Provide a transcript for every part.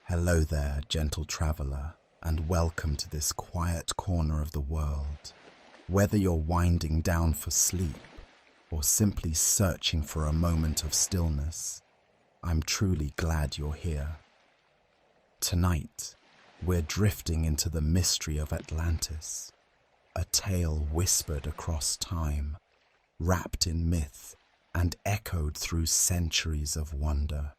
Hello there, gentle traveler, and welcome to this quiet corner of the world. Whether you're winding down for sleep or simply searching for a moment of stillness, I'm truly glad you're here. Tonight, we're drifting into the mystery of Atlantis, a tale whispered across time, wrapped in myth and echoed through centuries of wonder.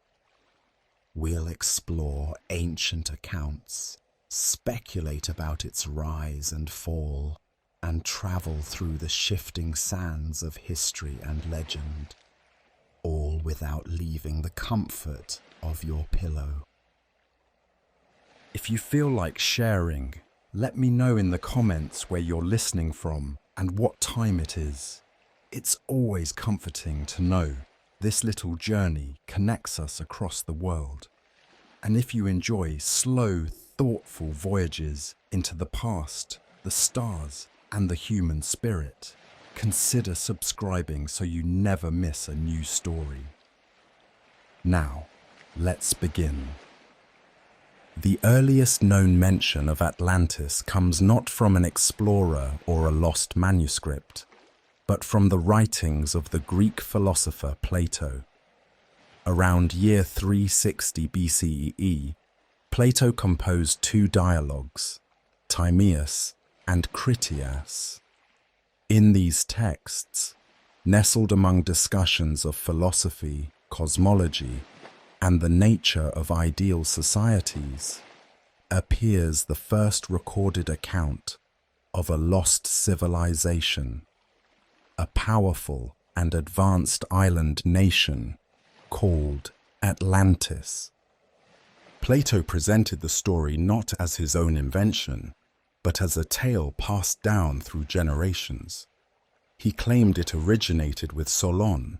We'll explore ancient accounts, speculate about its rise and fall, and travel through the shifting sands of history and legend, all without leaving the comfort of your pillow. If you feel like sharing, let me know in the comments where you're listening from and what time it is. It's always comforting to know this little journey connects us across the world. And if you enjoy slow, thoughtful voyages into the past, the stars, and the human spirit, consider subscribing so you never miss a new story. Now, let's begin. The earliest known mention of Atlantis comes not from an explorer or a lost manuscript, but from the writings of the Greek philosopher Plato. Around year 360 BCE, Plato composed two dialogues, Timaeus and Critias. In these texts, nestled among discussions of philosophy, cosmology, and the nature of ideal societies, appears the first recorded account of a lost civilization, a powerful and advanced island nation called Atlantis. Plato presented the story not as his own invention, but as a tale passed down through generations. He claimed it originated with Solon,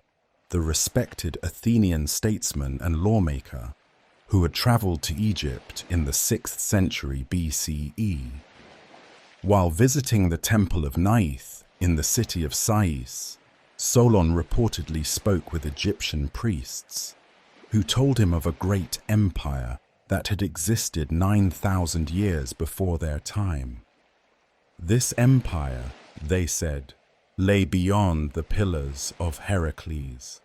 the respected Athenian statesman and lawmaker who had traveled to Egypt in the 6th century BCE. While visiting the Temple of Neith in the city of Sais, Solon reportedly spoke with Egyptian priests, who told him of a great empire that had existed 9,000 years before their time. This empire, they said, lay beyond the Pillars of Heracles,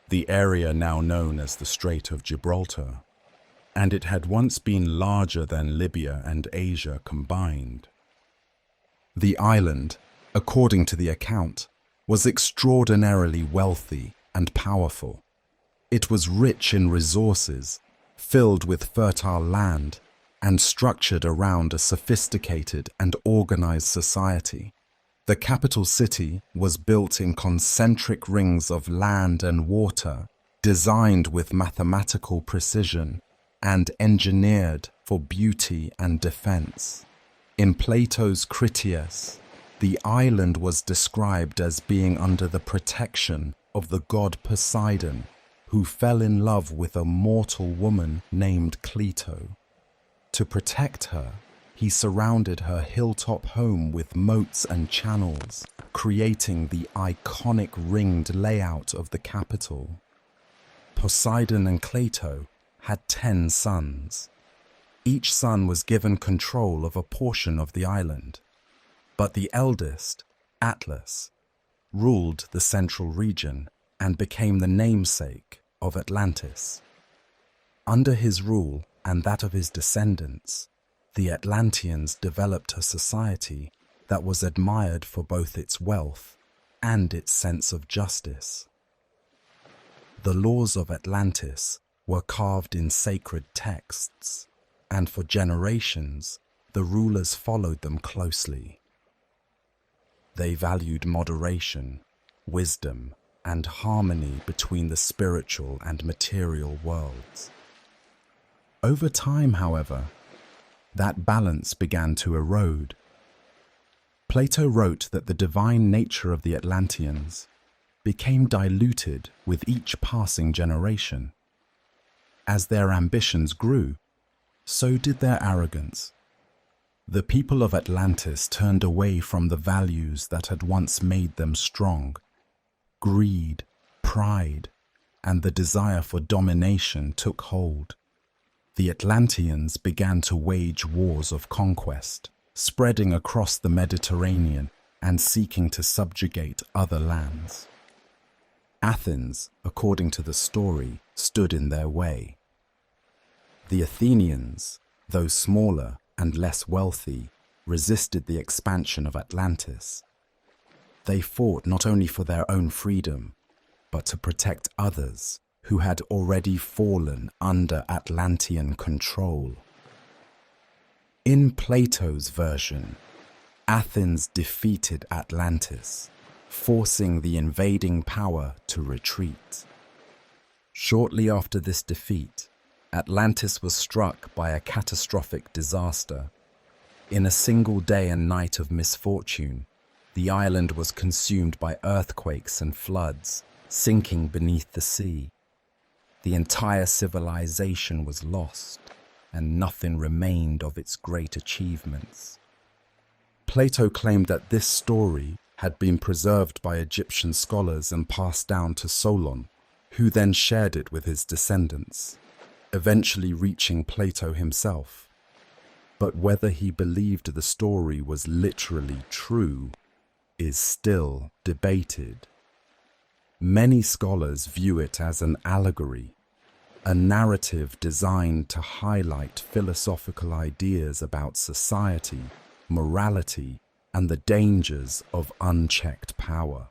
the area now known as the Strait of Gibraltar, and it had once been larger than Libya and Asia combined. The island, according to the account, was extraordinarily wealthy and powerful. It was rich in resources, filled with fertile land, and structured around a sophisticated and organized society. The capital city was built in concentric rings of land and water, designed with mathematical precision and engineered for beauty and defense. In Plato's Critias, the island was described as being under the protection of the god Poseidon, who fell in love with a mortal woman named Cleito. To protect her, he surrounded her hilltop home with moats and channels, creating the iconic ringed layout of the capital. Poseidon and Cleito had 10 sons. Each son was given control of a portion of the island, but the eldest, Atlas, ruled the central region and became the namesake of Atlantis. Under his rule and that of his descendants, the Atlanteans developed a society that was admired for both its wealth and its sense of justice. The laws of Atlantis were carved in sacred texts, and for generations, the rulers followed them closely. They valued moderation, wisdom, and harmony between the spiritual and material worlds. Over time, however, that balance began to erode. Plato wrote that the divine nature of the Atlanteans became diluted with each passing generation. As their ambitions grew, so did their arrogance. The people of Atlantis turned away from the values that had once made them strong. Greed, pride, and the desire for domination took hold. the Atlanteans began to wage wars of conquest, spreading across the Mediterranean and seeking to subjugate other lands. Athens, according to the story, stood in their way. The Athenians, though smaller and less wealthy, resisted the expansion of Atlantis. They fought not only for their own freedom, but to protect others who had already fallen under Atlantean control. In Plato's version, Athens defeated Atlantis, forcing the invading power to retreat. Shortly after this defeat, Atlantis was struck by a catastrophic disaster. In a single day and night of misfortune, the island was consumed by earthquakes and floods, sinking beneath the sea. The entire civilization was lost, and nothing remained of its great achievements. Plato claimed that this story had been preserved by Egyptian scholars and passed down to Solon, who then shared it with his descendants, eventually reaching Plato himself. But whether he believed the story was literally true is still debated. Many scholars view it as an allegory, a narrative designed to highlight philosophical ideas about society, morality, and the dangers of unchecked power.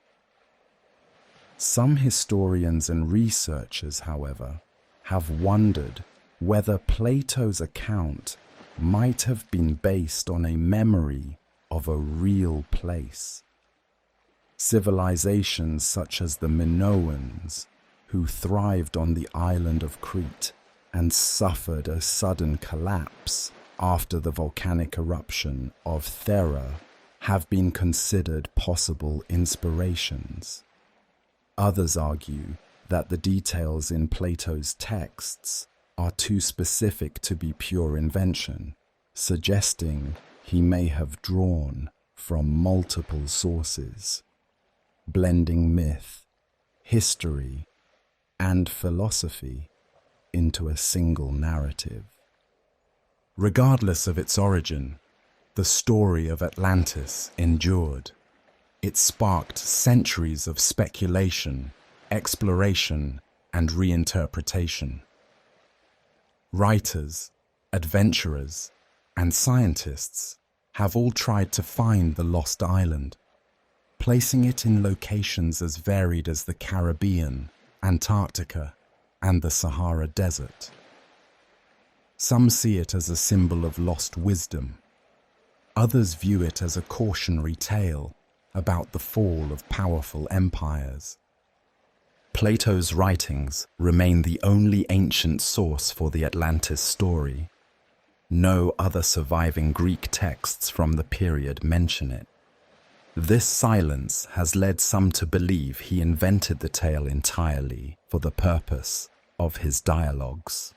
Some historians and researchers, however, have wondered whether Plato's account might have been based on a memory of a real place. Civilizations such as the Minoans, who thrived on the island of Crete and suffered a sudden collapse after the volcanic eruption of Thera, have been considered possible inspirations. Others argue that the details in Plato's texts are too specific to be pure invention, suggesting he may have drawn from multiple sources, blending myth, history, and philosophy into a single narrative. Regardless of its origin, the story of Atlantis endured. It sparked centuries of speculation, exploration, and reinterpretation. Writers, adventurers, and scientists have all tried to find the lost island, placing it in locations as varied as the Caribbean, Antarctica, and the Sahara Desert. Some see it as a symbol of lost wisdom. Others view it as a cautionary tale about the fall of powerful empires. Plato's writings remain the only ancient source for the Atlantis story. No other surviving Greek texts from the period mention it. This silence has led some to believe he invented the tale entirely for the purpose of his dialogues.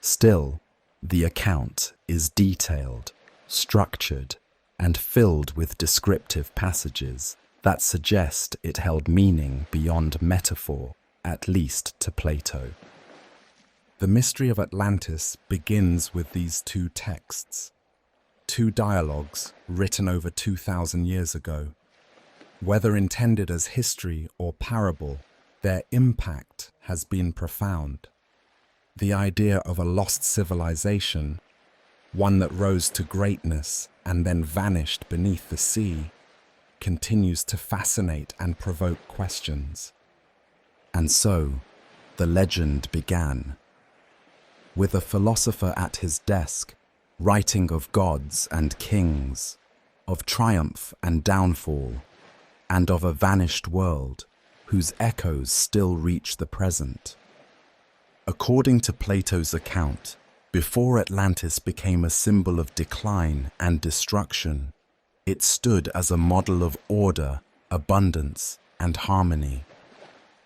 Still, the account is detailed, structured, and filled with descriptive passages that suggest it held meaning beyond metaphor, at least to Plato. The mystery of Atlantis begins with these two texts, two dialogues written over 2,000 years ago. Whether intended as history or parable, their impact has been profound. The idea of a lost civilization, one that rose to greatness and then vanished beneath the sea, continues to fascinate and provoke questions. And so, the legend began. With a philosopher at his desk, writing of gods and kings, of triumph and downfall, and of a vanished world whose echoes still reach the present. According to Plato's account, before Atlantis became a symbol of decline and destruction, it stood as a model of order, abundance, and harmony.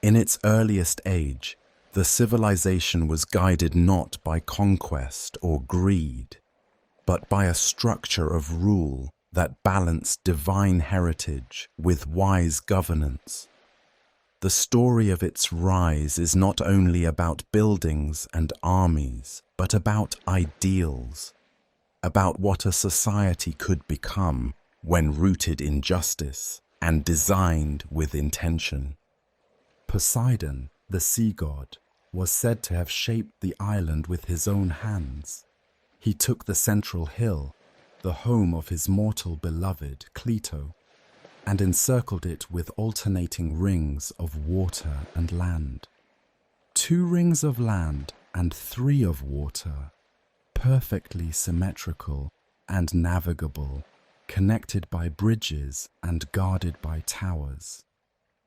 In its earliest age, the civilization was guided not by conquest or greed, but by a structure of rule that balanced divine heritage with wise governance. The story of its rise is not only about buildings and armies, but about ideals, about what a society could become when rooted in justice and designed with intention. Poseidon, the sea god, was said to have shaped the island with his own hands. He took the central hill, the home of his mortal beloved, Plato, and encircled it with alternating rings of water and land. 2 rings of land and 3 of water, perfectly symmetrical and navigable, connected by bridges and guarded by towers.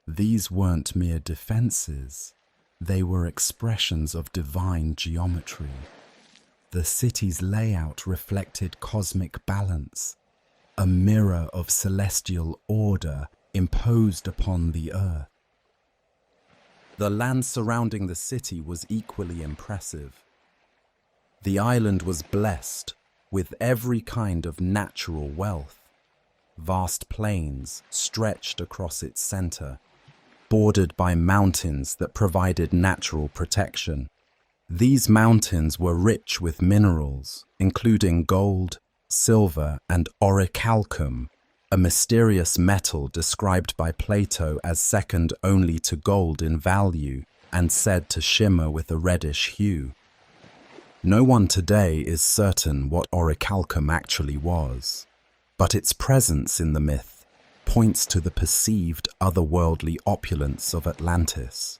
These weren't mere defenses, they were expressions of divine geometry. The city's layout reflected cosmic balance, a mirror of celestial order imposed upon the earth. The land surrounding the city was equally impressive. The island was blessed with every kind of natural wealth. Vast plains stretched across its center, bordered by mountains that provided natural protection. These mountains were rich with minerals, including gold, silver, and orichalcum, a mysterious metal described by Plato as second only to gold in value and said to shimmer with a reddish hue. No one today is certain what orichalcum actually was, but its presence in the myth points to the perceived otherworldly opulence of Atlantis.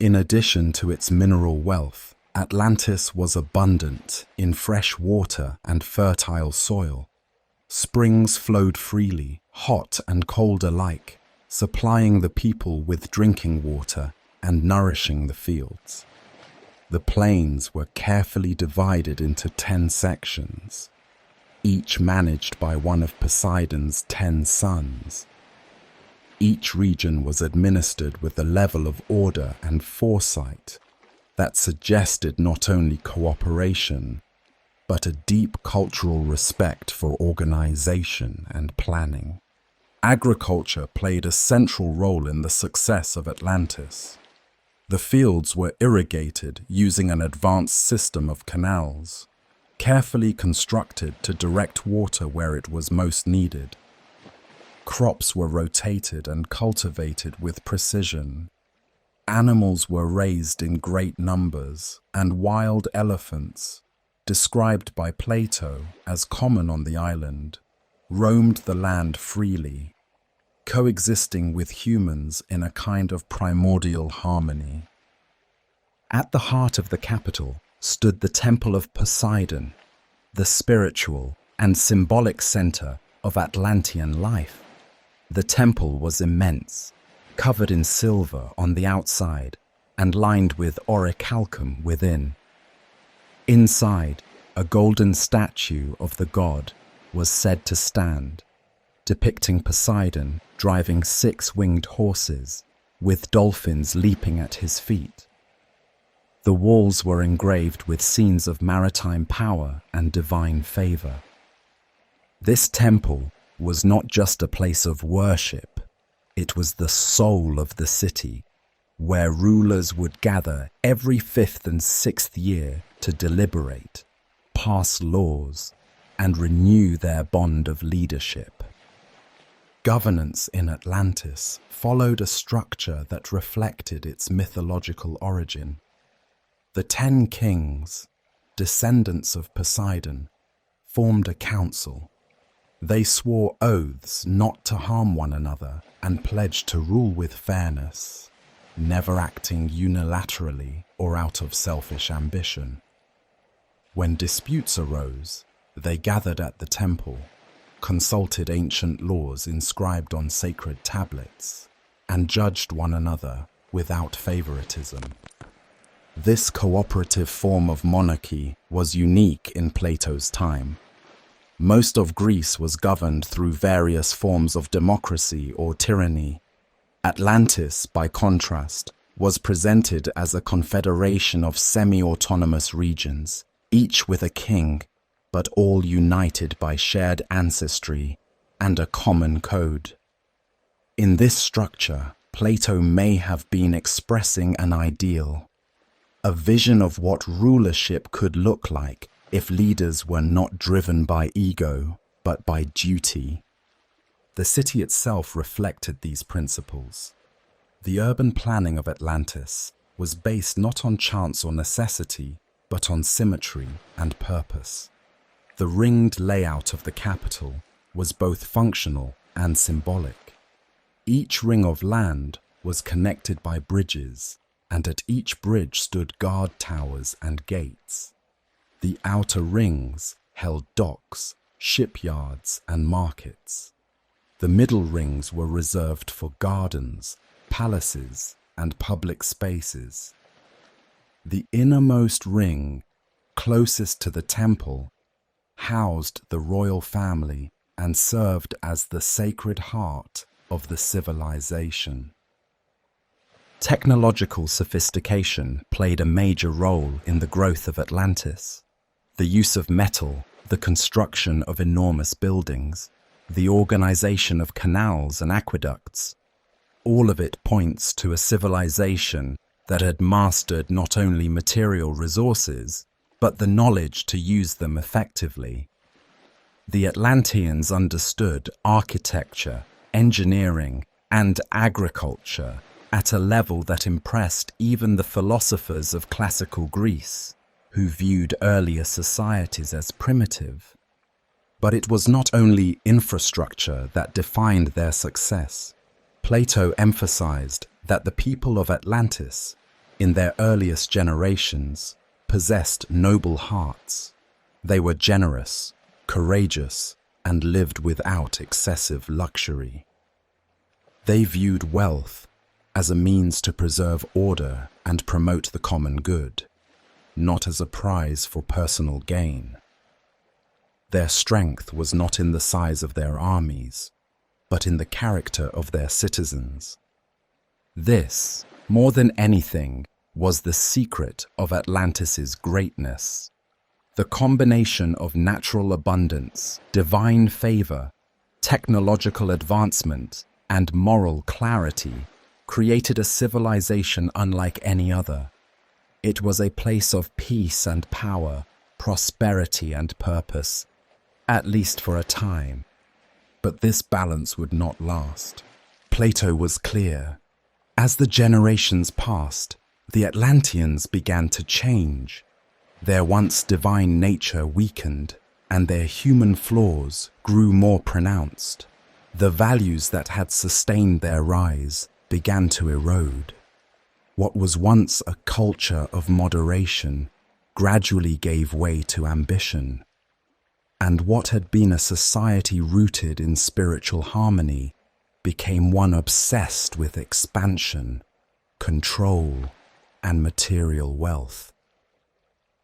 In addition to its mineral wealth, Atlantis was abundant in fresh water and fertile soil. Springs flowed freely, hot and cold alike, supplying the people with drinking water and nourishing the fields. The plains were carefully divided into 10 sections, each managed by one of Poseidon's 10 sons. Each region was administered with a level of order and foresight that suggested not only cooperation, but a deep cultural respect for organization and planning. Agriculture played a central role in the success of Atlantis. The fields were irrigated using an advanced system of canals, carefully constructed to direct water where it was most needed. Crops were rotated and cultivated with precision. Animals were raised in great numbers, and wild elephants, described by Plato as common on the island, roamed the land freely, coexisting with humans in a kind of primordial harmony. At the heart of the capital stood the Temple of Poseidon, the spiritual and symbolic center of Atlantean life. The temple was immense, covered in silver on the outside and lined with orichalcum within. Inside, a golden statue of the god was said to stand, depicting Poseidon driving 6 winged horses, with dolphins leaping at his feet. The walls were engraved with scenes of maritime power and divine favor. This temple was not just a place of worship, it was the soul of the city, where rulers would gather every 5th and 6th year to deliberate, pass laws, and renew their bond of leadership. Governance in Atlantis followed a structure that reflected its mythological origin. The 10 kings, descendants of Poseidon, formed a council. They swore oaths not to harm one another and pledged to rule with fairness, never acting unilaterally or out of selfish ambition. When disputes arose, they gathered at the temple, consulted ancient laws inscribed on sacred tablets, and judged one another without favoritism. This cooperative form of monarchy was unique in Plato's time. Most of Greece was governed through various forms of democracy or tyranny. Atlantis, by contrast, was presented as a confederation of semi-autonomous regions, each with a king, but all united by shared ancestry and a common code. In this structure, Plato may have been expressing an ideal, a vision of what rulership could look like if leaders were not driven by ego, but by duty. The city itself reflected these principles. The urban planning of Atlantis was based not on chance or necessity, but on symmetry and purpose. The ringed layout of the capital was both functional and symbolic. Each ring of land was connected by bridges, and at each bridge stood guard towers and gates. The outer rings held docks, shipyards, and markets. The middle rings were reserved for gardens, palaces, and public spaces. The innermost ring, closest to the temple, housed the royal family and served as the sacred heart of the civilization. Technological sophistication played a major role in the growth of Atlantis. The use of metal, the construction of enormous buildings, the organization of canals and aqueducts, all of it points to a civilization that had mastered not only material resources, but the knowledge to use them effectively. The Atlanteans understood architecture, engineering, and agriculture at a level that impressed even the philosophers of classical Greece, who viewed earlier societies as primitive. But it was not only infrastructure that defined their success. Plato emphasized that the people of Atlantis, in their earliest generations, possessed noble hearts. They were generous, courageous, and lived without excessive luxury. They viewed wealth as a means to preserve order and promote the common good, not as a prize for personal gain. Their strength was not in the size of their armies, but in the character of their citizens. This, more than anything, was the secret of Atlantis's greatness. The combination of natural abundance, divine favor, technological advancement, and moral clarity created a civilization unlike any other. It was a place of peace and power, prosperity and purpose, at least for a time. But this balance would not last. Plato was clear. As the generations passed, the Atlanteans began to change. Their once divine nature weakened, and their human flaws grew more pronounced. The values that had sustained their rise began to erode. What was once a culture of moderation gradually gave way to ambition. And what had been a society rooted in spiritual harmony became one obsessed with expansion, control, and material wealth.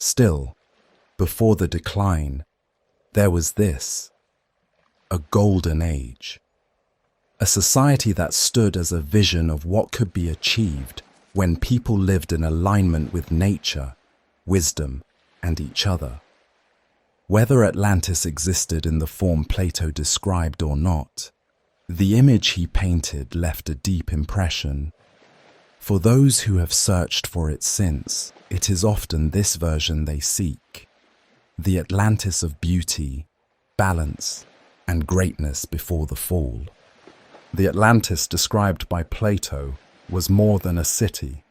Still, before the decline, there was this, a golden age, a society that stood as a vision of what could be achieved when people lived in alignment with nature, wisdom, and each other. Whether Atlantis existed in the form Plato described or not, the image he painted left a deep impression. For those who have searched for it since, it is often this version they seek, the Atlantis of beauty, balance, and greatness before the fall. The Atlantis described by Plato was more than a city.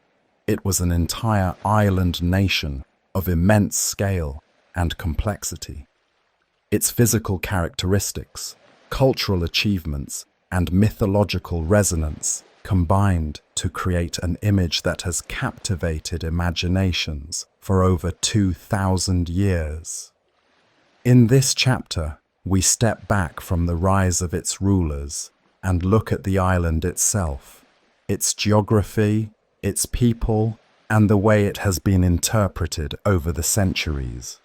It was an entire island nation of immense scale and complexity. Its physical characteristics, cultural achievements, and mythological resonance combined to create an image that has captivated imaginations for over 2,000 years. In this chapter, we step back from the rise of its rulers and look at the island itself, its geography, its people, and the way it has been interpreted over the centuries.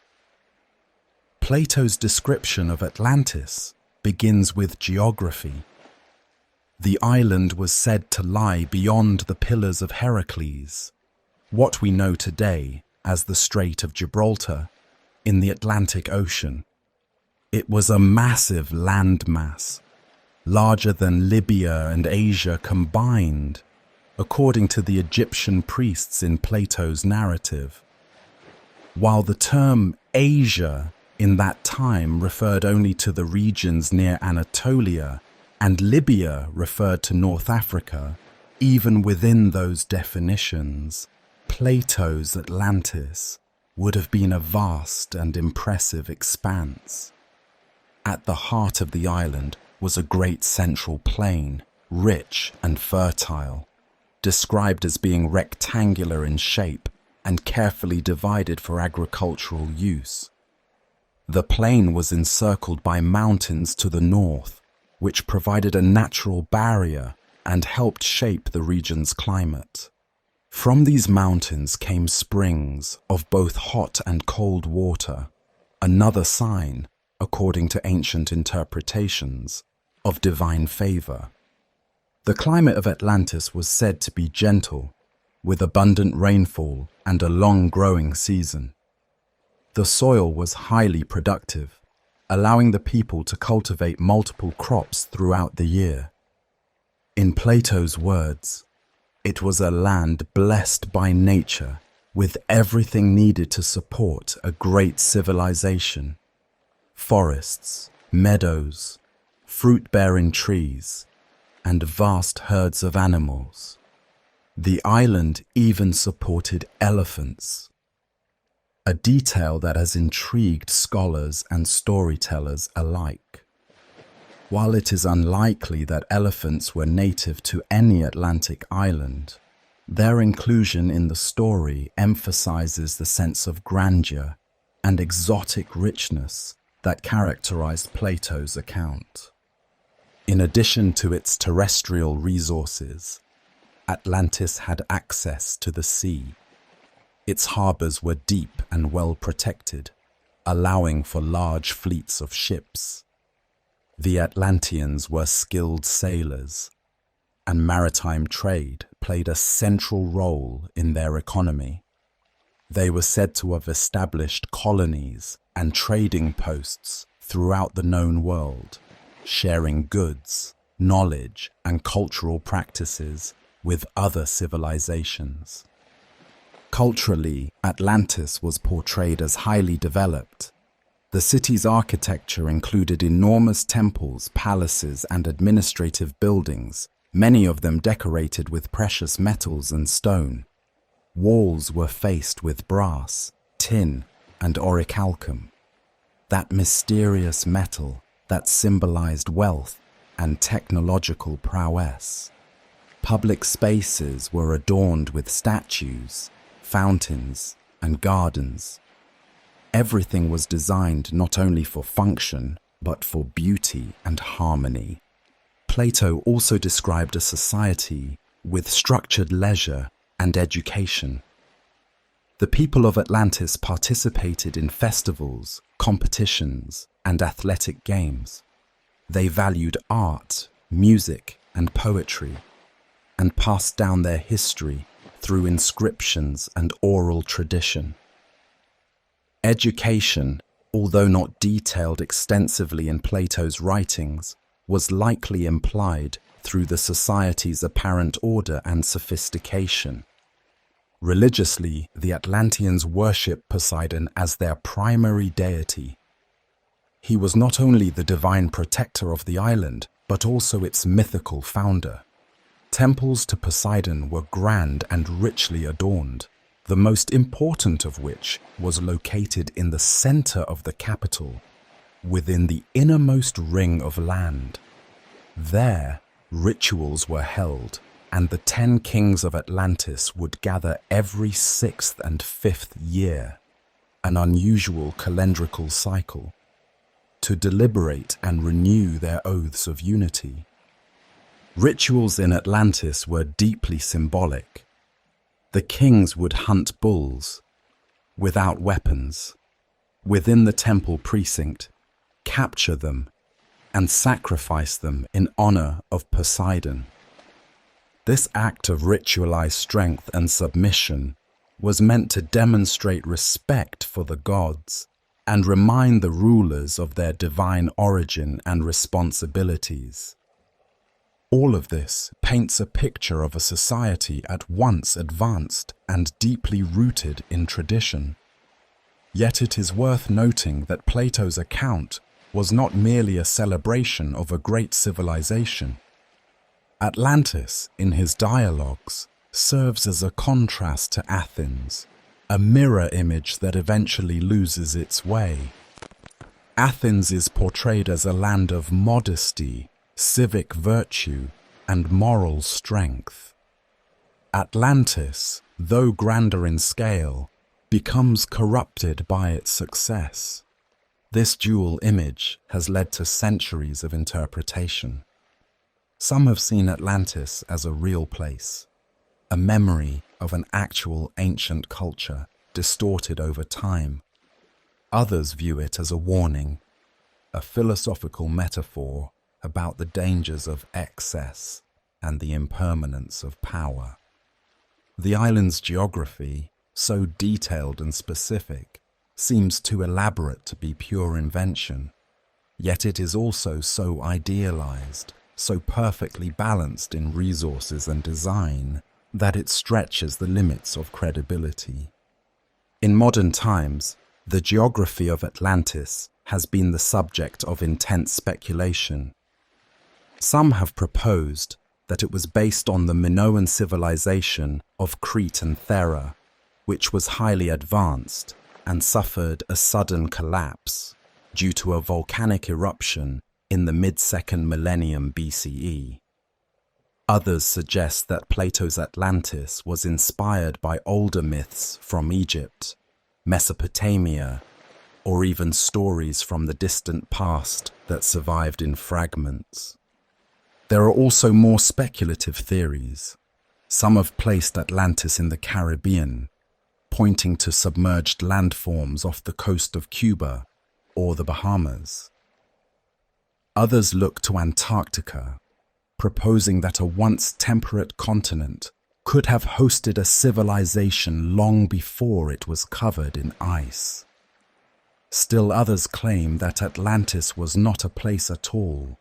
Plato's description of Atlantis begins with geography. The island was said to lie beyond the Pillars of Heracles, what we know today as the Strait of Gibraltar, in the Atlantic Ocean. It was a massive landmass, larger than Libya and Asia combined, according to the Egyptian priests in Plato's narrative. While the term Asia in that time referred only to the regions near Anatolia, and Libya referred to North Africa, even within those definitions, Plato's Atlantis would have been a vast and impressive expanse. At the heart of the island was a great central plain, rich and fertile, described as being rectangular in shape and carefully divided for agricultural use. The plain was encircled by mountains to the north, which provided a natural barrier and helped shape the region's climate. From these mountains came springs of both hot and cold water, another sign, according to ancient interpretations, of divine favor. The climate of Atlantis was said to be gentle, with abundant rainfall and a long growing season. The soil was highly productive, allowing the people to cultivate multiple crops throughout the year. In Plato's words, it was a land blessed by nature with everything needed to support a great civilization. Forests, meadows, fruit-bearing trees, and vast herds of animals. The island even supported elephants, a detail that has intrigued scholars and storytellers alike. While it is unlikely that elephants were native to any Atlantic island, their inclusion in the story emphasizes the sense of grandeur and exotic richness that characterized Plato's account. In addition to its terrestrial resources, Atlantis had access to the sea. Its harbors were deep and well protected, allowing for large fleets of ships. The Atlanteans were skilled sailors, and maritime trade played a central role in their economy. They were said to have established colonies and trading posts throughout the known world, sharing goods, knowledge, and cultural practices with other civilizations. Culturally, Atlantis was portrayed as highly developed. The city's architecture included enormous temples, palaces, and administrative buildings, many of them decorated with precious metals and stone. Walls were faced with brass, tin, and orichalcum, that mysterious metal that symbolized wealth and technological prowess. Public spaces were adorned with statues, fountains, and gardens. Everything was designed not only for function, but for beauty and harmony. Plato also described a society with structured leisure and education. The people of Atlantis participated in festivals, competitions, and athletic games. They valued art, music, and poetry, and passed down their history through inscriptions and oral tradition. Education, although not detailed extensively in Plato's writings, was likely implied through the society's apparent order and sophistication. Religiously, the Atlanteans worshipped Poseidon as their primary deity. He was not only the divine protector of the island, but also its mythical founder. Temples to Poseidon were grand and richly adorned, the most important of which was located in the center of the capital, within the innermost ring of land. There, rituals were held, and the 10 kings of Atlantis would gather every 6th and 5th year, an unusual calendrical cycle, to deliberate and renew their oaths of unity. Rituals in Atlantis were deeply symbolic. The kings would hunt bulls, without weapons, within the temple precinct, capture them, and sacrifice them in honor of Poseidon. This act of ritualized strength and submission was meant to demonstrate respect for the gods and remind the rulers of their divine origin and responsibilities. All of this paints a picture of a society at once advanced and deeply rooted in tradition. Yet it is worth noting that Plato's account was not merely a celebration of a great civilization. Atlantis, in his dialogues, serves as a contrast to Athens, a mirror image that eventually loses its way. Athens is portrayed as a land of modesty, civic virtue, and moral strength. Atlantis, though grander in scale, becomes corrupted by its success. This dual image has led to centuries of interpretation. Some have seen Atlantis as a real place, a memory of an actual ancient culture distorted over time. Others view it as a warning, a philosophical metaphor about the dangers of excess and the impermanence of power. The island's geography, so detailed and specific, seems too elaborate to be pure invention, yet it is also so idealized, so perfectly balanced in resources and design, that it stretches the limits of credibility. In modern times, the geography of Atlantis has been the subject of intense speculation. Some have proposed that it was based on the Minoan civilization of Crete and Thera, which was highly advanced and suffered a sudden collapse due to a volcanic eruption in the mid-2nd millennium BCE. Others suggest that Plato's Atlantis was inspired by older myths from Egypt, Mesopotamia, or even stories from the distant past that survived in fragments. There are also more speculative theories. Some have placed Atlantis in the Caribbean, pointing to submerged landforms off the coast of Cuba or the Bahamas. Others look to Antarctica, proposing that a once temperate continent could have hosted a civilization long before it was covered in ice. Still others claim that Atlantis was not a place at all,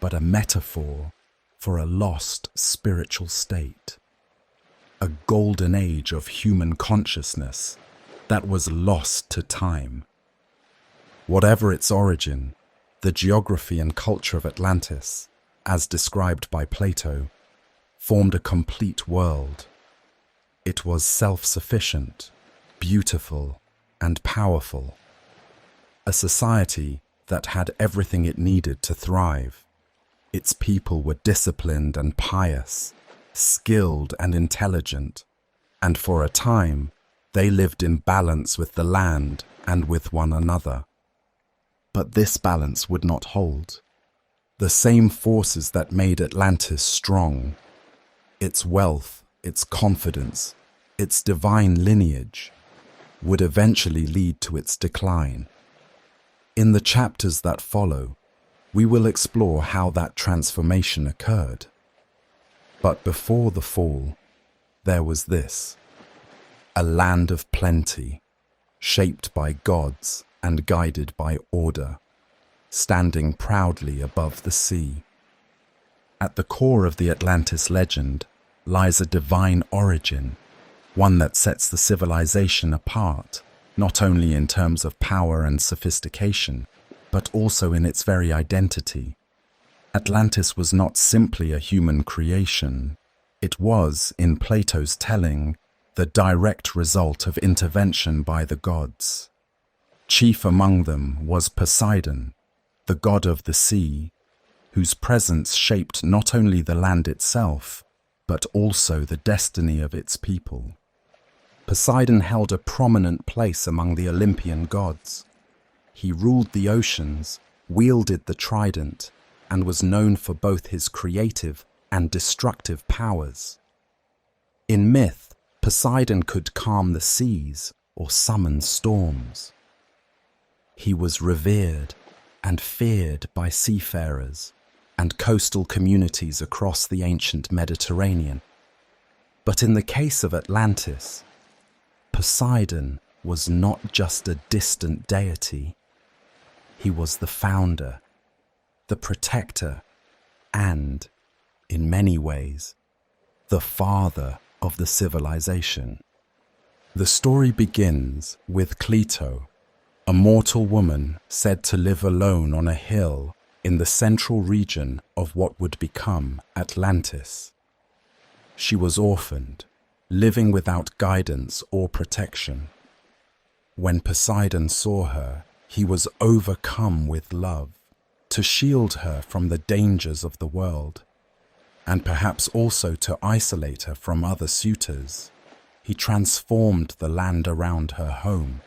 but a metaphor for a lost spiritual state, a golden age of human consciousness that was lost to time. Whatever its origin, the geography and culture of Atlantis, as described by Plato, formed a complete world. It was self-sufficient, beautiful, and powerful, a society that had everything it needed to thrive. Its people were disciplined and pious, skilled and intelligent, and for a time, they lived in balance with the land and with one another. But this balance would not hold. The same forces that made Atlantis strong, its wealth, its confidence, its divine lineage, would eventually lead to its decline. In the chapters that follow, we will explore how that transformation occurred. But before the fall, there was this: a land of plenty, shaped by gods and guided by order, standing proudly above the sea. At the core of the Atlantis legend lies a divine origin, one that sets the civilization apart, not only in terms of power and sophistication, but also in its very identity. Atlantis was not simply a human creation. It was, in Plato's telling, the direct result of intervention by the gods. Chief among them was Poseidon, the god of the sea, whose presence shaped not only the land itself, but also the destiny of its people. Poseidon held a prominent place among the Olympian gods. He ruled the oceans, wielded the trident, and was known for both his creative and destructive powers. In myth, Poseidon could calm the seas or summon storms. He was revered and feared by seafarers and coastal communities across the ancient Mediterranean. But in the case of Atlantis, Poseidon was not just a distant deity. He was the founder, the protector, and in many ways, the father of the civilization. The story begins with Plato, a mortal woman said to live alone on a hill in the central region of what would become Atlantis. She was orphaned, living without guidance or protection. When Poseidon saw her, he was overcome with love to shield her from the dangers of the world, and perhaps also to isolate her from other suitors. He transformed the land around her home.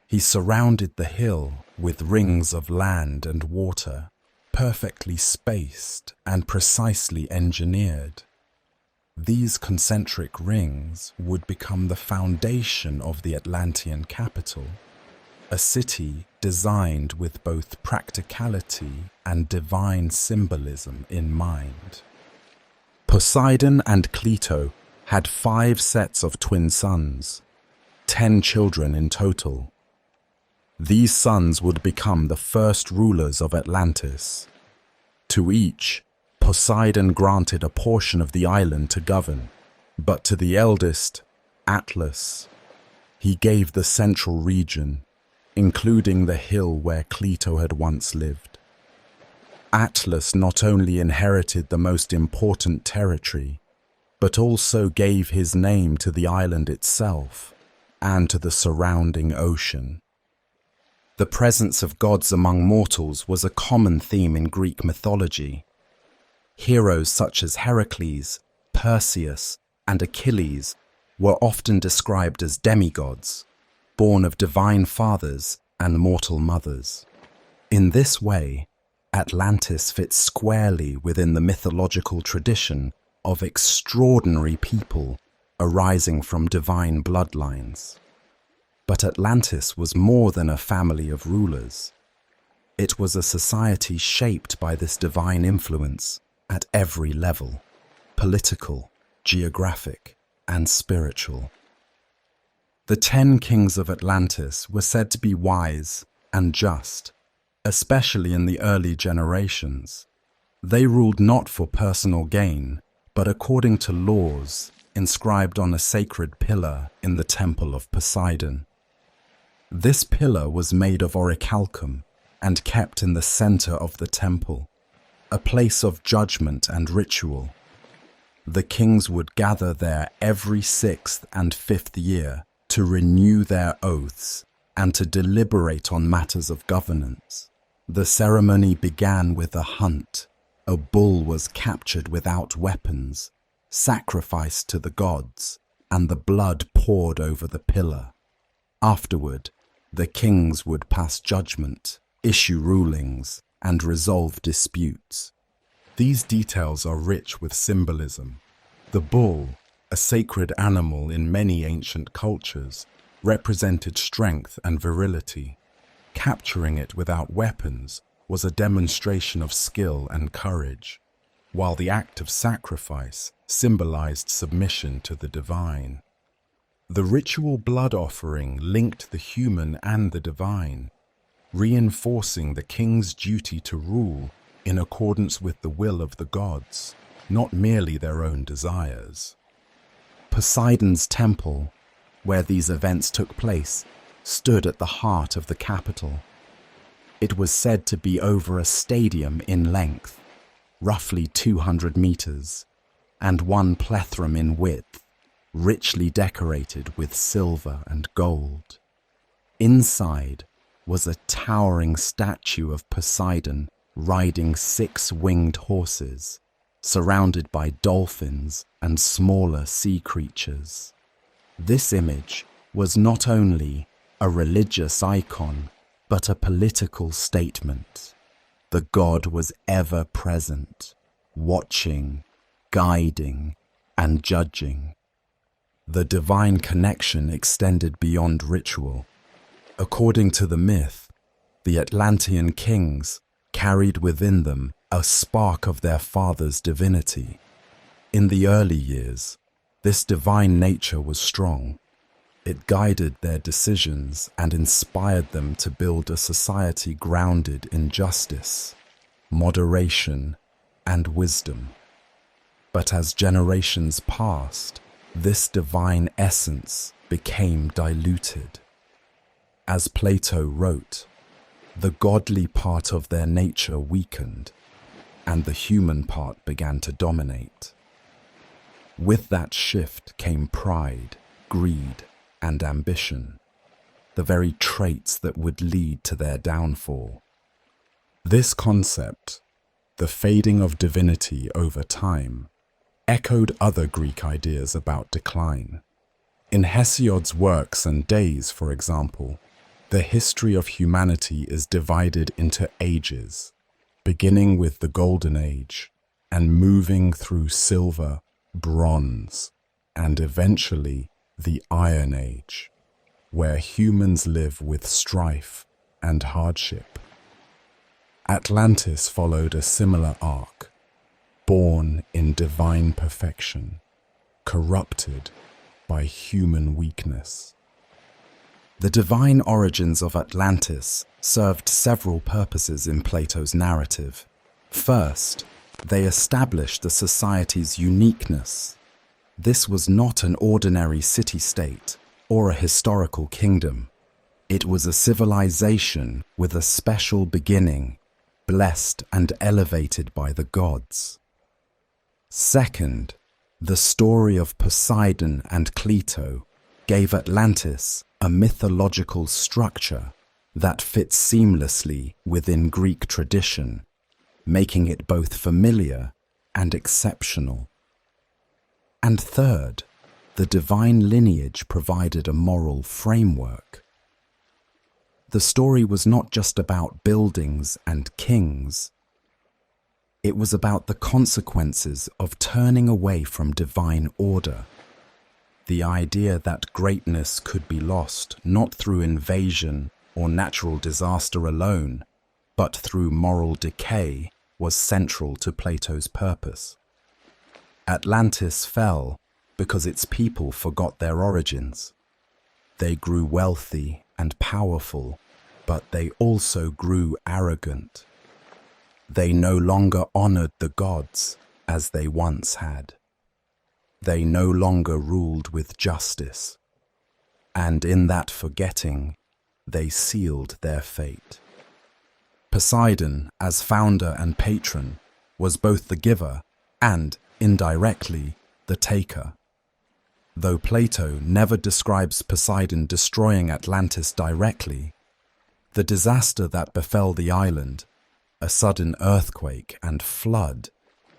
He surrounded the hill with rings of land and water, perfectly spaced and precisely engineered. These concentric rings would become the foundation of the Atlantean capital, a city designed with both practicality and divine symbolism in mind. Poseidon and Plato had 5 sets of twin sons, 10 children in total. These sons would become the first rulers of Atlantis. To each, Poseidon granted a portion of the island to govern, but to the eldest, Atlas, he gave the central region, including the hill where Plato had once lived. Atlas not only inherited the most important territory, but also gave his name to the island itself and to the surrounding ocean. The presence of gods among mortals was a common theme in Greek mythology. Heroes such as Heracles, Perseus, and Achilles were often described as demigods, born of divine fathers and mortal mothers. In this way, Atlantis fits squarely within the mythological tradition of extraordinary people arising from divine bloodlines. But Atlantis was more than a family of rulers. It was a society shaped by this divine influence at every level: political, geographic, and spiritual. The 10 kings of Atlantis were said to be wise and just, especially in the early generations. They ruled not for personal gain, but according to laws inscribed on a sacred pillar in the temple of Poseidon. This pillar was made of orichalcum and kept in the center of the temple, a place of judgment and ritual. The kings would gather there every 6th and 5th year to renew their oaths and to deliberate on matters of governance. The ceremony began with a hunt. A bull was captured without weapons, sacrificed to the gods, and the blood poured over the pillar. Afterward, the kings would pass judgment, issue rulings, and resolve disputes. These details are rich with symbolism. The bull, a sacred animal in many ancient cultures, represented strength and virility. Capturing it without weapons was a demonstration of skill and courage, while the act of sacrifice symbolized submission to the divine. The ritual blood offering linked the human and the divine, reinforcing the king's duty to rule in accordance with the will of the gods, not merely their own desires. Poseidon's temple, where these events took place, stood at the heart of the capital. It was said to be over a stadium in length, roughly 200 meters, and 1 plethrum in width, richly decorated with silver and gold. Inside was a towering statue of Poseidon riding 6 winged horses, surrounded by dolphins and smaller sea creatures. This image was not only a religious icon, but a political statement. The god was ever present, watching, guiding, and judging. The divine connection extended beyond ritual. According to the myth, the Atlantean kings carried within them a spark of their father's divinity. In the early years, this divine nature was strong. It guided their decisions and inspired them to build a society grounded in justice, moderation, and wisdom. But as generations passed, this divine essence became diluted. As Plato wrote, the godly part of their nature weakened, and the human part began to dominate. With that shift came pride, greed, and ambition, the very traits that would lead to their downfall. This concept, the fading of divinity over time, echoed other Greek ideas about decline. In Hesiod's works and Days, for example, the history of humanity is divided into ages, beginning with the Golden Age and moving through silver, bronze, and eventually the Iron Age, where humans live with strife and hardship. Atlantis followed a similar arc, born in divine perfection, corrupted by human weakness. The divine origins of Atlantis served several purposes in Plato's narrative. First, they established the society's uniqueness. This was not an ordinary city-state or a historical kingdom. It was a civilization with a special beginning, blessed and elevated by the gods. Second, the story of Poseidon and Plato gave Atlantis a mythological structure that fits seamlessly within Greek tradition, making it both familiar and exceptional. And third, the divine lineage provided a moral framework. The story was not just about buildings and kings. It was about the consequences of turning away from divine order. The idea that greatness could be lost not through invasion or natural disaster alone, but through moral decay, was central to Plato's purpose. Atlantis fell because its people forgot their origins. They grew wealthy and powerful, but they also grew arrogant. They no longer honored the gods as they once had. They no longer ruled with justice, and in that forgetting, they sealed their fate. Poseidon, as founder and patron, was both the giver and, indirectly, the taker. Though Plato never describes Poseidon destroying Atlantis directly, the disaster that befell the island, a sudden earthquake and flood,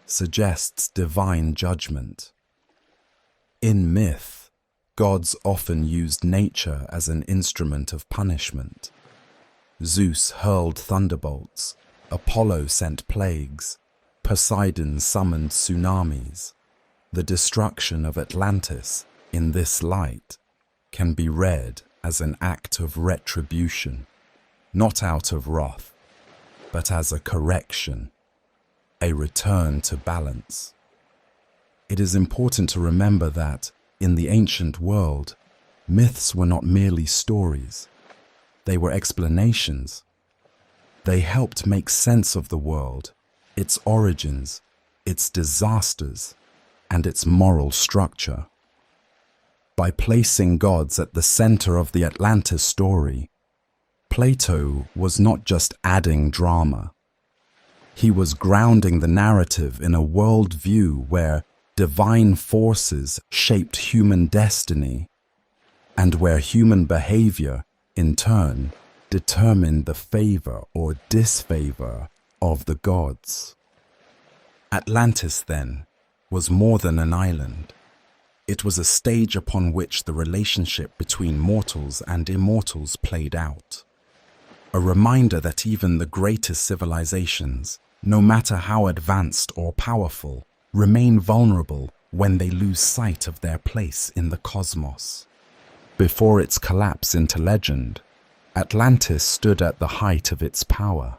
suggests divine judgment. In myth, gods often used nature as an instrument of punishment. Zeus hurled thunderbolts, Apollo sent plagues, Poseidon summoned tsunamis. The destruction of Atlantis, in this light, can be read as an act of retribution, not out of wrath, but as a correction, a return to balance. It is important to remember that, in the ancient world, myths were not merely stories. They were explanations. They helped make sense of the world, its origins, its disasters, and its moral structure. By placing gods at the center of the Atlantis story, Plato was not just adding drama. He was grounding the narrative in a worldview where divine forces shaped human destiny, and where human behavior, in turn, determined the favor or disfavor of the gods. Atlantis, then, was more than an island. It was a stage upon which the relationship between mortals and immortals played out. A reminder that even the greatest civilizations, no matter how advanced or powerful, remain vulnerable when they lose sight of their place in the cosmos. Before its collapse into legend, Atlantis stood at the height of its power.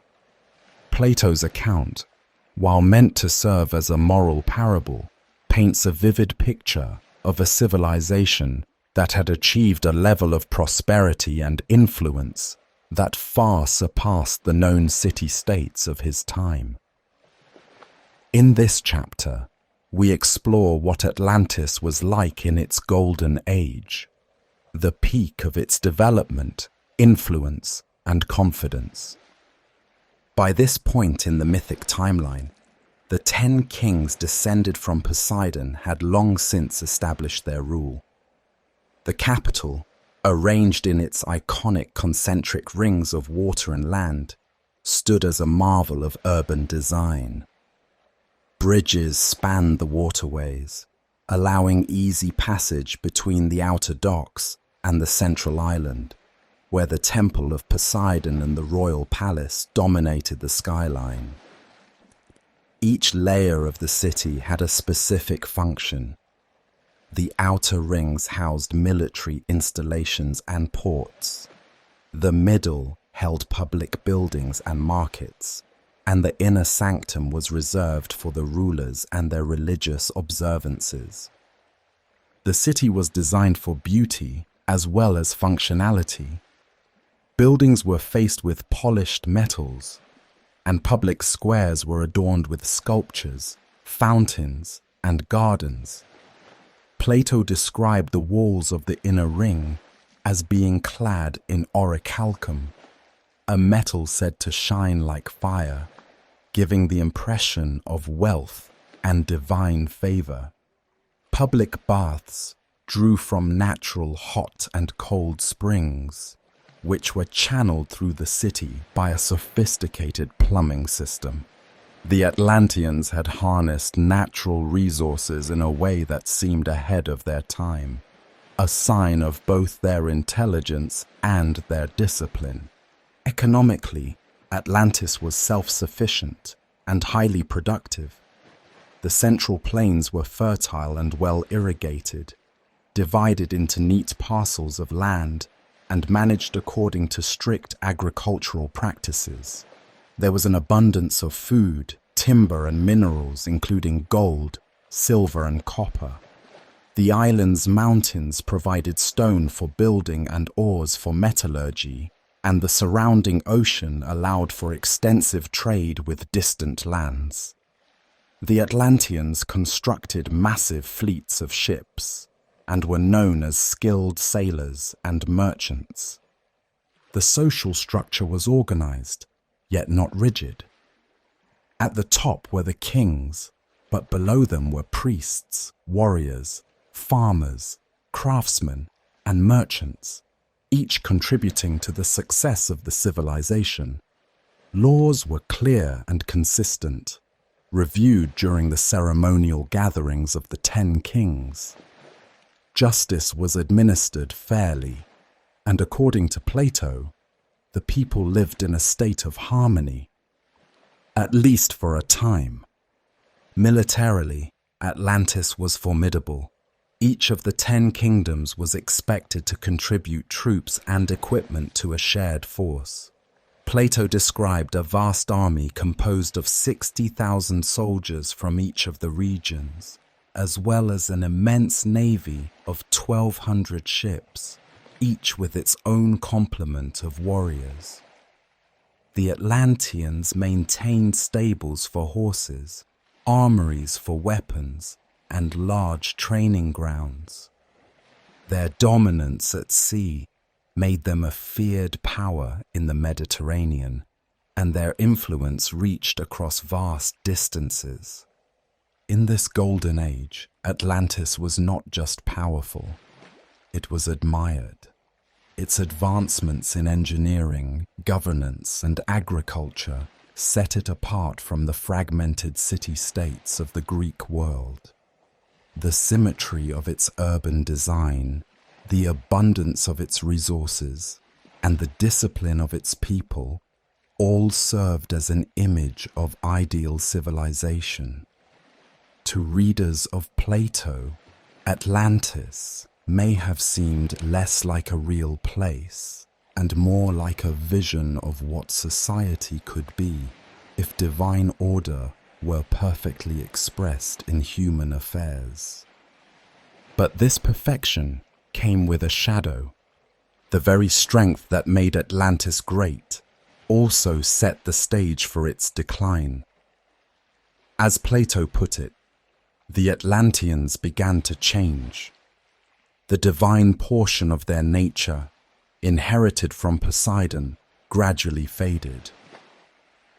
Plato's account, while meant to serve as a moral parable, paints a vivid picture of a civilization that had achieved a level of prosperity and influence that far surpassed the known city-states of his time. In this chapter, we explore what Atlantis was like in its golden age, the peak of its development, influence, and confidence. By this point in the mythic timeline, the 10 kings descended from Poseidon had long since established their rule. The capital, arranged in its iconic concentric rings of water and land, stood as a marvel of urban design. Bridges spanned the waterways, allowing easy passage between the outer docks and the central island, where the temple of Poseidon and the royal palace dominated the skyline. Each layer of the city had a specific function. The outer rings housed military installations and ports. The middle held public buildings and markets, and the inner sanctum was reserved for the rulers and their religious observances. The city was designed for beauty as well as functionality. Buildings were faced with polished metals, and public squares were adorned with sculptures, fountains, and gardens. Plato described the walls of the inner ring as being clad in orichalcum, a metal said to shine like fire, giving the impression of wealth and divine favor. Public baths drew from natural hot and cold springs, which were channeled through the city by a sophisticated plumbing system. The Atlanteans had harnessed natural resources in a way that seemed ahead of their time, a sign of both their intelligence and their discipline. Economically, Atlantis was self-sufficient and highly productive. The central plains were fertile and well irrigated, divided into neat parcels of land, and managed according to strict agricultural practices. There was an abundance of food, timber, and minerals, including gold, silver, and copper. The island's mountains provided stone for building and ores for metallurgy, and the surrounding ocean allowed for extensive trade with distant lands. The Atlanteans constructed massive fleets of ships and were known as skilled sailors and merchants. The social structure was organized, yet not rigid. At the top were the kings, but below them were priests, warriors, farmers, craftsmen, and merchants, each contributing to the success of the civilization. Laws were clear and consistent, reviewed during the ceremonial gatherings of the 10 kings. Justice was administered fairly, and according to Plato, the people lived in a state of harmony, at least for a time. Militarily, Atlantis was formidable. Each of the 10 kingdoms was expected to contribute troops and equipment to a shared force. Plato described a vast army composed of 60,000 soldiers from each of the regions, as well as an immense navy of 1,200 ships, each with its own complement of warriors. The Atlanteans maintained stables for horses, armories for weapons, and large training grounds. Their dominance at sea made them a feared power in the Mediterranean, and their influence reached across vast distances. In this golden age, Atlantis was not just powerful, it was admired. Its advancements in engineering, governance, and agriculture set it apart from the fragmented city-states of the Greek world. The symmetry of its urban design, the abundance of its resources, and the discipline of its people all served as an image of ideal civilization. To readers of Plato, Atlantis may have seemed less like a real place and more like a vision of what society could be if divine order were perfectly expressed in human affairs. But this perfection came with a shadow. The very strength that made Atlantis great also set the stage for its decline. As Plato put it, the Atlanteans began to change. The divine portion of their nature, inherited from Poseidon, gradually faded.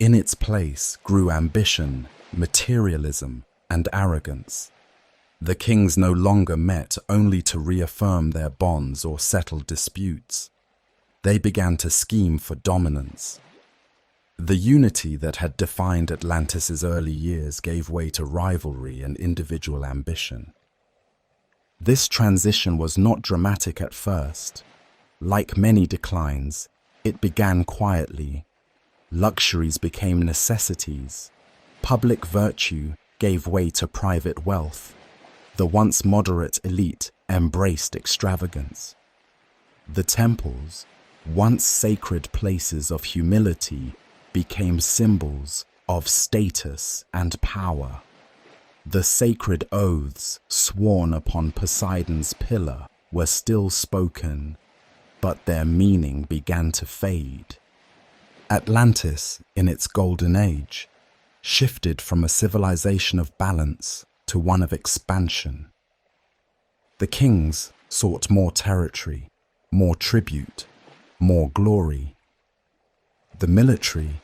In its place grew ambition, materialism, and arrogance. The kings no longer met only to reaffirm their bonds or settle disputes. They began to scheme for dominance. The unity that had defined Atlantis's early years gave way to rivalry and individual ambition. This transition was not dramatic at first. Like many declines, it began quietly. Luxuries became necessities. Public virtue gave way to private wealth. The once moderate elite embraced extravagance. The temples, once sacred places of humility, became symbols of status and power. The sacred oaths sworn upon Poseidon's pillar were still spoken, but their meaning began to fade. Atlantis, in its golden age, shifted from a civilization of balance to one of expansion. The kings sought more territory, more tribute, more glory. The military,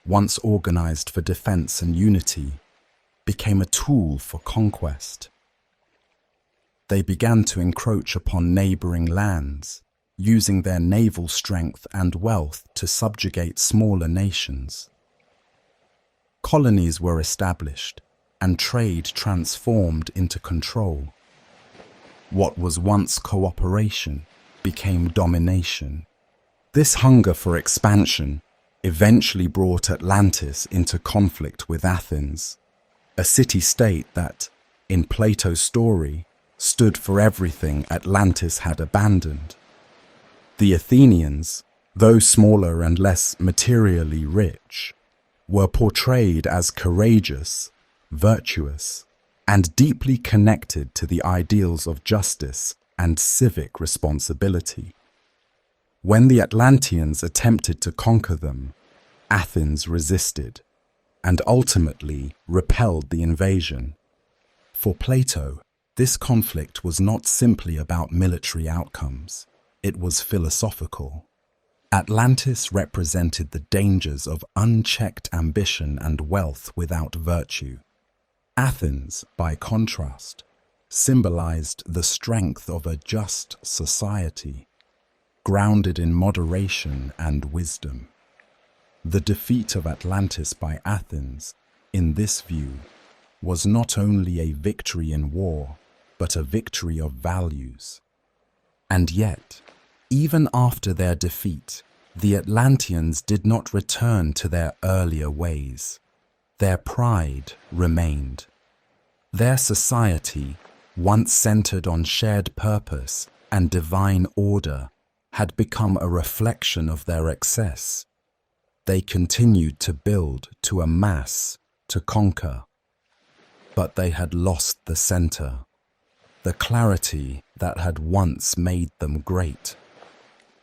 once organized for defense and unity, became a tool for conquest. They began to encroach upon neighboring lands, using their naval strength and wealth to subjugate smaller nations. Colonies were established, and trade transformed into control. What was once cooperation became domination. This hunger for expansion eventually brought Atlantis into conflict with Athens, a city-state that, in Plato's story, stood for everything Atlantis had abandoned. The Athenians, though smaller and less materially rich, were portrayed as courageous, virtuous, and deeply connected to the ideals of justice and civic responsibility. When the Atlanteans attempted to conquer them, Athens resisted and ultimately repelled the invasion. For Plato, this conflict was not simply about military outcomes. It was philosophical. Atlantis represented the dangers of unchecked ambition and wealth without virtue. Athens, by contrast, symbolized the strength of a just society, grounded in moderation and wisdom. The defeat of Atlantis by Athens, in this view, was not only a victory in war, but a victory of values. And yet, even after their defeat, the Atlanteans did not return to their earlier ways. Their pride remained. Their society, once centered on shared purpose and divine order, had become a reflection of their excess. They continued to build, to amass, to conquer. But they had lost the center, the clarity that had once made them great.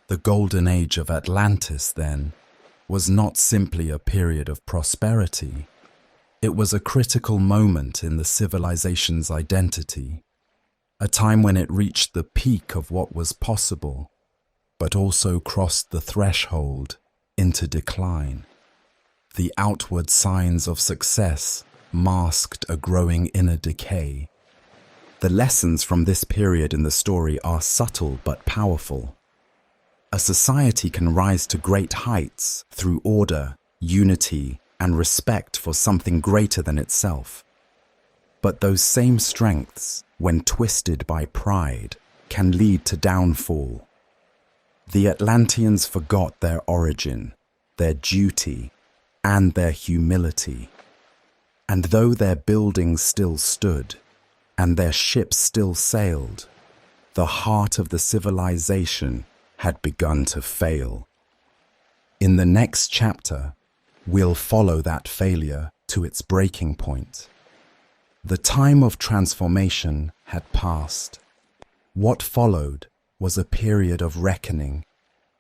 The golden age of Atlantis, then, was not simply a period of prosperity. It was a critical moment in the civilization's identity, a time when it reached the peak of what was possible, but also crossed the threshold into decline. The outward signs of success masked a growing inner decay. The lessons from this period in the story are subtle but powerful. A society can rise to great heights through order, unity, and respect for something greater than itself. But those same strengths, when twisted by pride, can lead to downfall. The Atlanteans forgot their origin, their duty, and their humility. And though their buildings still stood, and their ships still sailed, the heart of the civilization had begun to fail. In the next chapter, we'll follow that failure to its breaking point. The time of transformation had passed. What followed was a period of reckoning,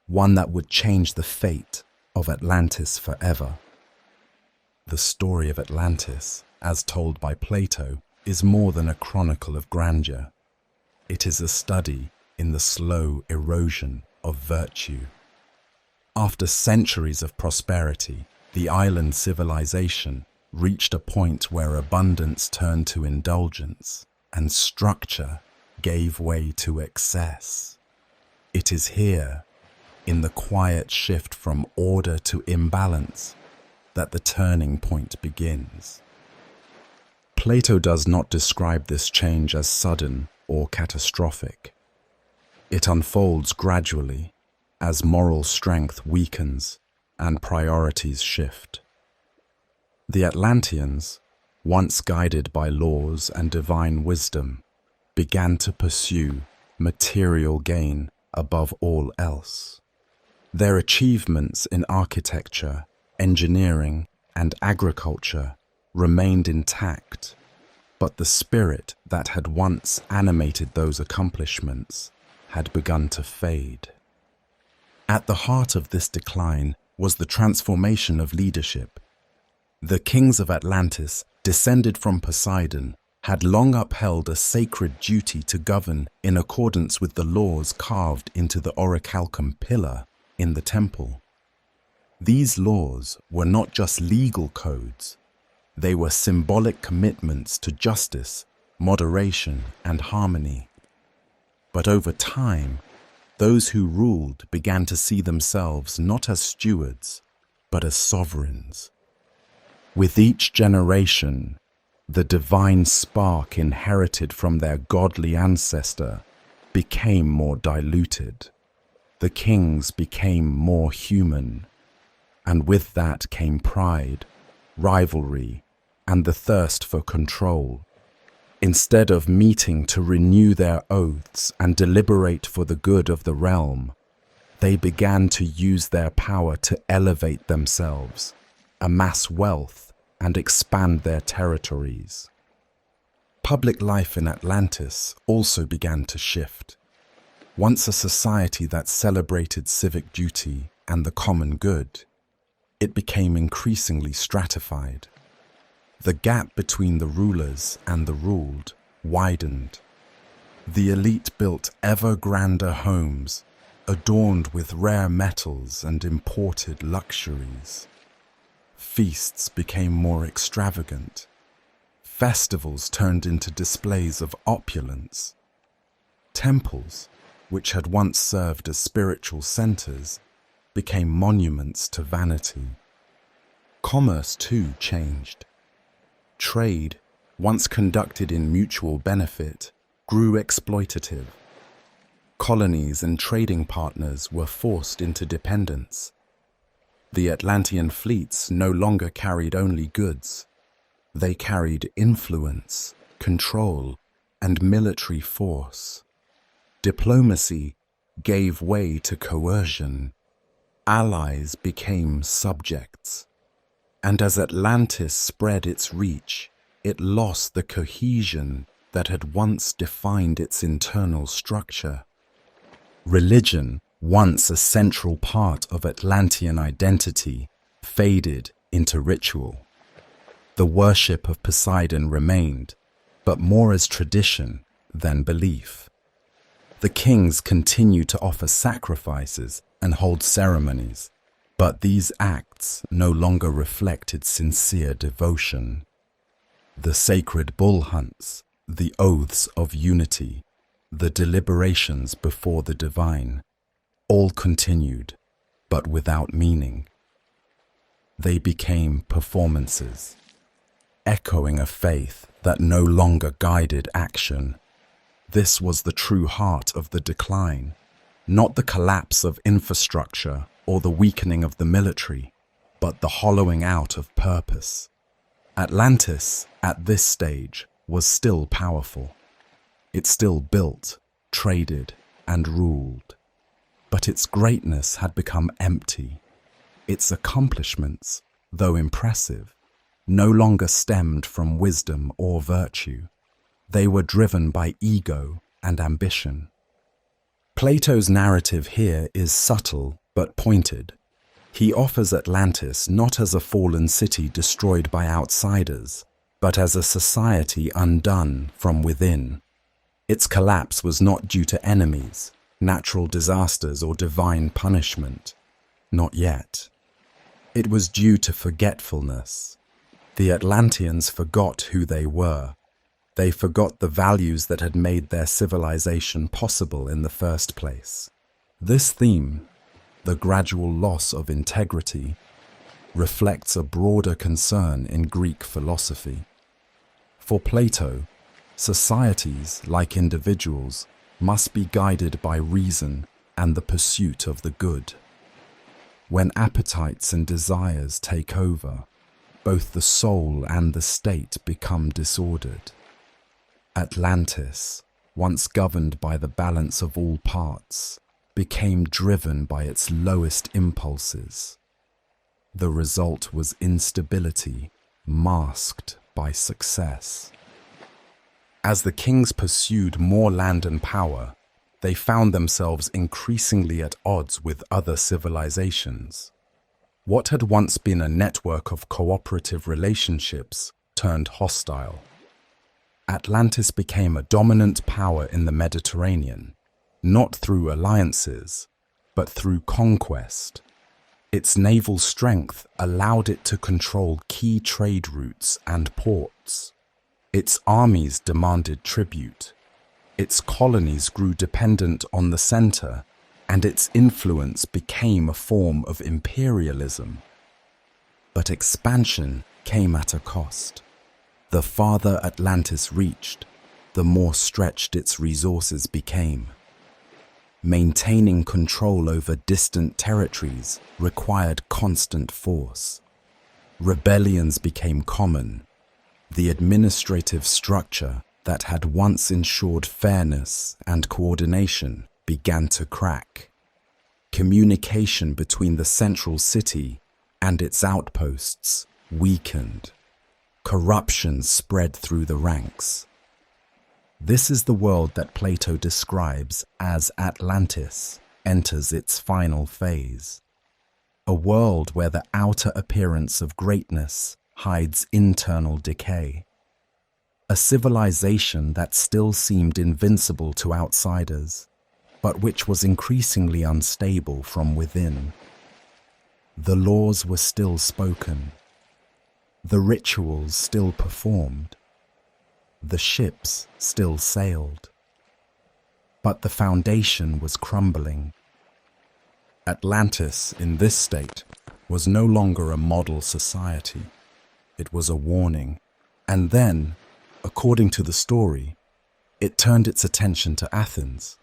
one that would change the fate of Atlantis forever. The story of Atlantis, as told by Plato, is more than a chronicle of grandeur. It is a study in the slow erosion of virtue. After centuries of prosperity, the island civilization reached a point where abundance turned to indulgence and structure gave way to excess. It is here, in the quiet shift from order to imbalance, that the turning point begins. Plato does not describe this change as sudden or catastrophic. It unfolds gradually as moral strength weakens and priorities shift. The Atlanteans, once guided by laws and divine wisdom, began to pursue material gain above all else. Their achievements in architecture, engineering, and agriculture remained intact, but the spirit that had once animated those accomplishments had begun to fade. At the heart of this decline was the transformation of leadership. The kings of Atlantis, descended from Poseidon, had long upheld a sacred duty to govern in accordance with the laws carved into the orichalcum pillar in the temple. These laws were not just legal codes, they were symbolic commitments to justice, moderation, and harmony. But over time, those who ruled began to see themselves not as stewards, but as sovereigns. With each generation, the divine spark inherited from their godly ancestor became more diluted. The kings became more human, and with that came pride, rivalry, and the thirst for control. Instead of meeting to renew their oaths and deliberate for the good of the realm, they began to use their power to elevate themselves, amass wealth, and expand their territories. Public life in Atlantis also began to shift. Once a society that celebrated civic duty and the common good, it became increasingly stratified. The gap between the rulers and the ruled widened. The elite built ever grander homes, adorned with rare metals and imported luxuries. Feasts became more extravagant. Festivals turned into displays of opulence. Temples, which had once served as spiritual centers, became monuments to vanity. Commerce, too, changed. Trade, once conducted in mutual benefit, grew exploitative. Colonies and trading partners were forced into dependence. The Atlantean fleets no longer carried only goods. They carried influence, control, and military force. Diplomacy gave way to coercion. Allies became subjects. And as Atlantis spread its reach, it lost the cohesion that had once defined its internal structure. Religion, once a central part of Atlantean identity, faded into ritual. The worship of Poseidon remained, but more as tradition than belief. The kings continued to offer sacrifices and hold ceremonies, but these acts no longer reflected sincere devotion. The sacred bull hunts, the oaths of unity, the deliberations before the divine, all continued, but without meaning. They became performances, echoing a faith that no longer guided action. This was the true heart of the decline, not the collapse of infrastructure or the weakening of the military, but the hollowing out of purpose. Atlantis, at this stage, was still powerful. It still built, traded, and ruled. But its greatness had become empty. Its accomplishments, though impressive, no longer stemmed from wisdom or virtue. They were driven by ego and ambition. Plato's narrative here is subtle but pointed. He offers Atlantis not as a fallen city destroyed by outsiders, but as a society undone from within. Its collapse was not due to enemies, natural disasters, or divine punishment. Not yet. It was due to forgetfulness. The Atlanteans forgot who they were. They forgot the values that had made their civilization possible in the first place. This theme, the gradual loss of integrity, reflects a broader concern in Greek philosophy. For Plato, societies, like individuals, must be guided by reason and the pursuit of the good. When appetites and desires take over, both the soul and the state become disordered. Atlantis, once governed by the balance of all parts, became driven by its lowest impulses. The result was instability, masked by success. As the kings pursued more land and power, they found themselves increasingly at odds with other civilizations. What had once been a network of cooperative relationships turned hostile. Atlantis became a dominant power in the Mediterranean, not through alliances, but through conquest. Its naval strength allowed it to control key trade routes and ports. Its armies demanded tribute. Its colonies grew dependent on the center, and its influence became a form of imperialism. But expansion came at a cost. The farther Atlantis reached, the more stretched its resources became. Maintaining control over distant territories required constant force. Rebellions became common. The administrative structure that had once ensured fairness and coordination began to crack. Communication between the central city and its outposts weakened. Corruption spread through the ranks. This is the world that Plato describes as Atlantis enters its final phase. A world where the outer appearance of greatness hides internal decay. A civilization that still seemed invincible to outsiders, but which was increasingly unstable from within. The laws were still spoken. The rituals still performed. The ships still sailed. But the foundation was crumbling. Atlantis, in this state, was no longer a model society. It was a warning. And then, according to the story, it turned its attention to Athens.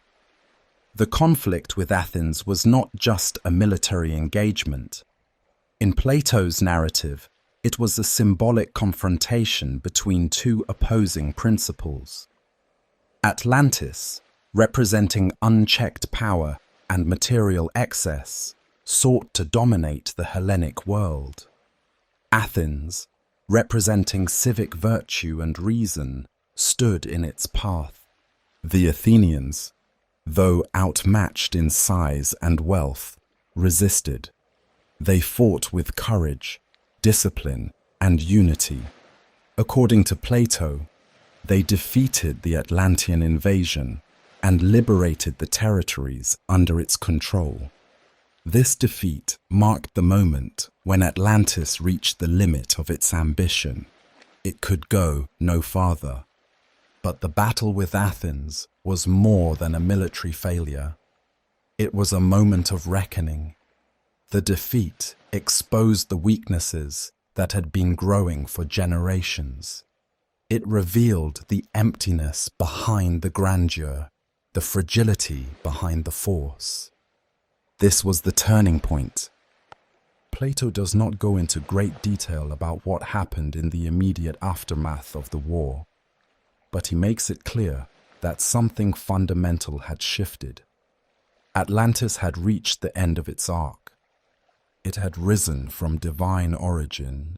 The conflict with Athens was not just a military engagement. In Plato's narrative, it was a symbolic confrontation between two opposing principles. Atlantis, representing unchecked power and material excess, sought to dominate the Hellenic world. Athens, representing civic virtue and reason, stood in its path. The Athenians, though outmatched in size and wealth, resisted. They fought with courage, discipline, and unity. According to Plato, they defeated the Atlantean invasion and liberated the territories under its control. This defeat marked the moment when Atlantis reached the limit of its ambition. It could go no farther. But the battle with Athens was more than a military failure. It was a moment of reckoning. The defeat exposed the weaknesses that had been growing for generations. It revealed the emptiness behind the grandeur, the fragility behind the force. This was the turning point. Plato does not go into great detail about what happened in the immediate aftermath of the war, but he makes it clear that something fundamental had shifted. Atlantis had reached the end of its arc. It had risen from divine origin,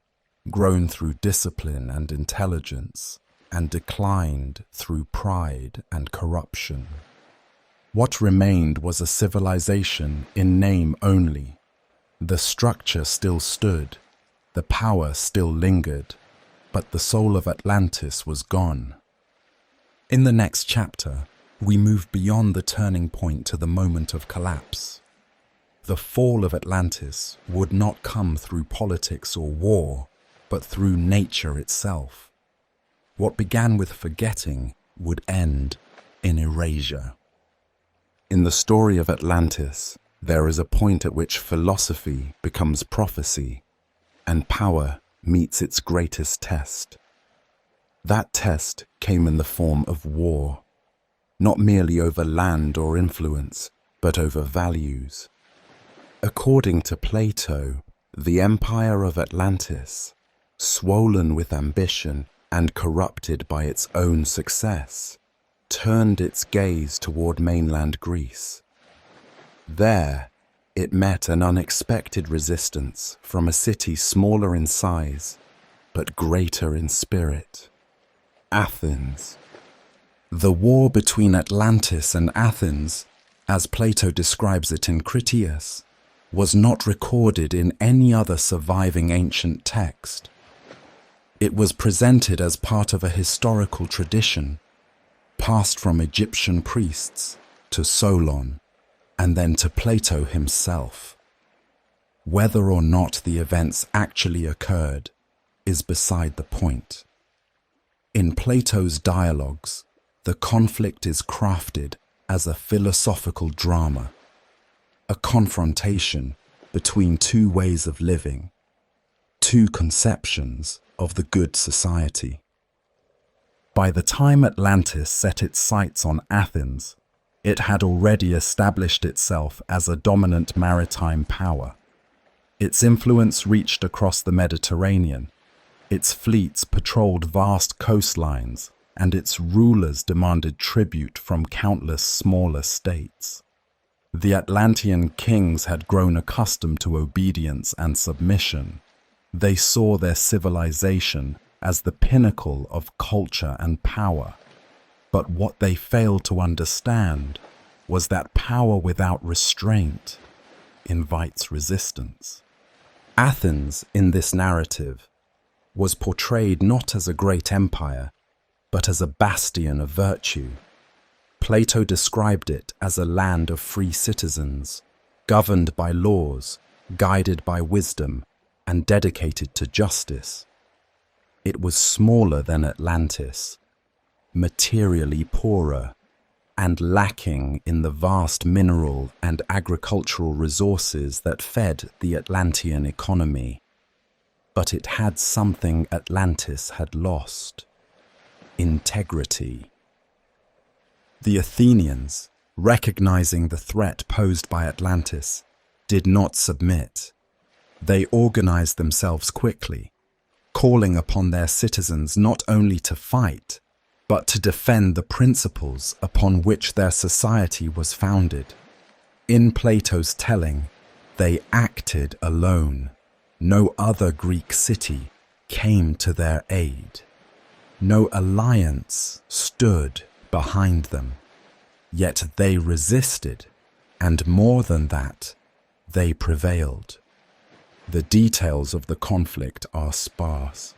grown through discipline and intelligence, and declined through pride and corruption. What remained was a civilization in name only. The structure still stood, the power still lingered, but the soul of Atlantis was gone. In the next chapter, we move beyond the turning point to the moment of collapse. The fall of Atlantis would not come through politics or war, but through nature itself. What began with forgetting would end in erasure. In the story of Atlantis, there is a point at which philosophy becomes prophecy, and power meets its greatest test. That test came in the form of war, not merely over land or influence, but over values. According to Plato, the empire of Atlantis, swollen with ambition and corrupted by its own success, turned its gaze toward mainland Greece. There, it met an unexpected resistance from a city smaller in size, but greater in spirit: Athens. The war between Atlantis and Athens, as Plato describes it in Critias, was not recorded in any other surviving ancient text. It was presented as part of a historical tradition, passed from Egyptian priests to Solon, and then to Plato himself. Whether or not the events actually occurred is beside the point. In Plato's dialogues, the conflict is crafted as a philosophical drama, a confrontation between two ways of living, two conceptions of the good society. By the time Atlantis set its sights on Athens, it had already established itself as a dominant maritime power. Its influence reached across the Mediterranean. Its fleets patrolled vast coastlines, and its rulers demanded tribute from countless smaller states. The Atlantean kings had grown accustomed to obedience and submission. They saw their civilization as the pinnacle of culture and power. But what they failed to understand was that power without restraint invites resistance. Athens, in this narrative, was portrayed not as a great empire, but as a bastion of virtue. Plato described it as a land of free citizens, governed by laws, guided by wisdom, and dedicated to justice. It was smaller than Atlantis, materially poorer, and lacking in the vast mineral and agricultural resources that fed the Atlantean economy. But it had something Atlantis had lost: integrity. The Athenians, recognizing the threat posed by Atlantis, did not submit. They organized themselves quickly, calling upon their citizens not only to fight, but to defend the principles upon which their society was founded. In Plato's telling, they acted alone. No other Greek city came to their aid. No alliance stood behind them. Yet they resisted, and more than that, they prevailed. The details of the conflict are sparse.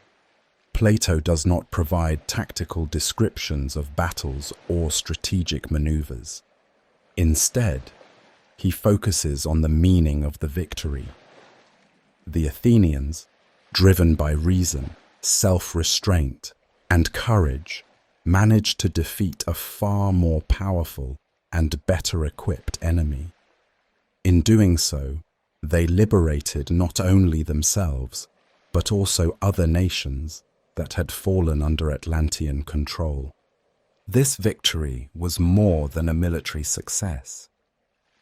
Plato does not provide tactical descriptions of battles or strategic maneuvers. Instead, he focuses on the meaning of the victory. The Athenians, driven by reason, self-restraint, and courage, managed to defeat a far more powerful and better equipped enemy. In doing so, they liberated not only themselves, but also other nations that had fallen under Atlantean control. This victory was more than a military success.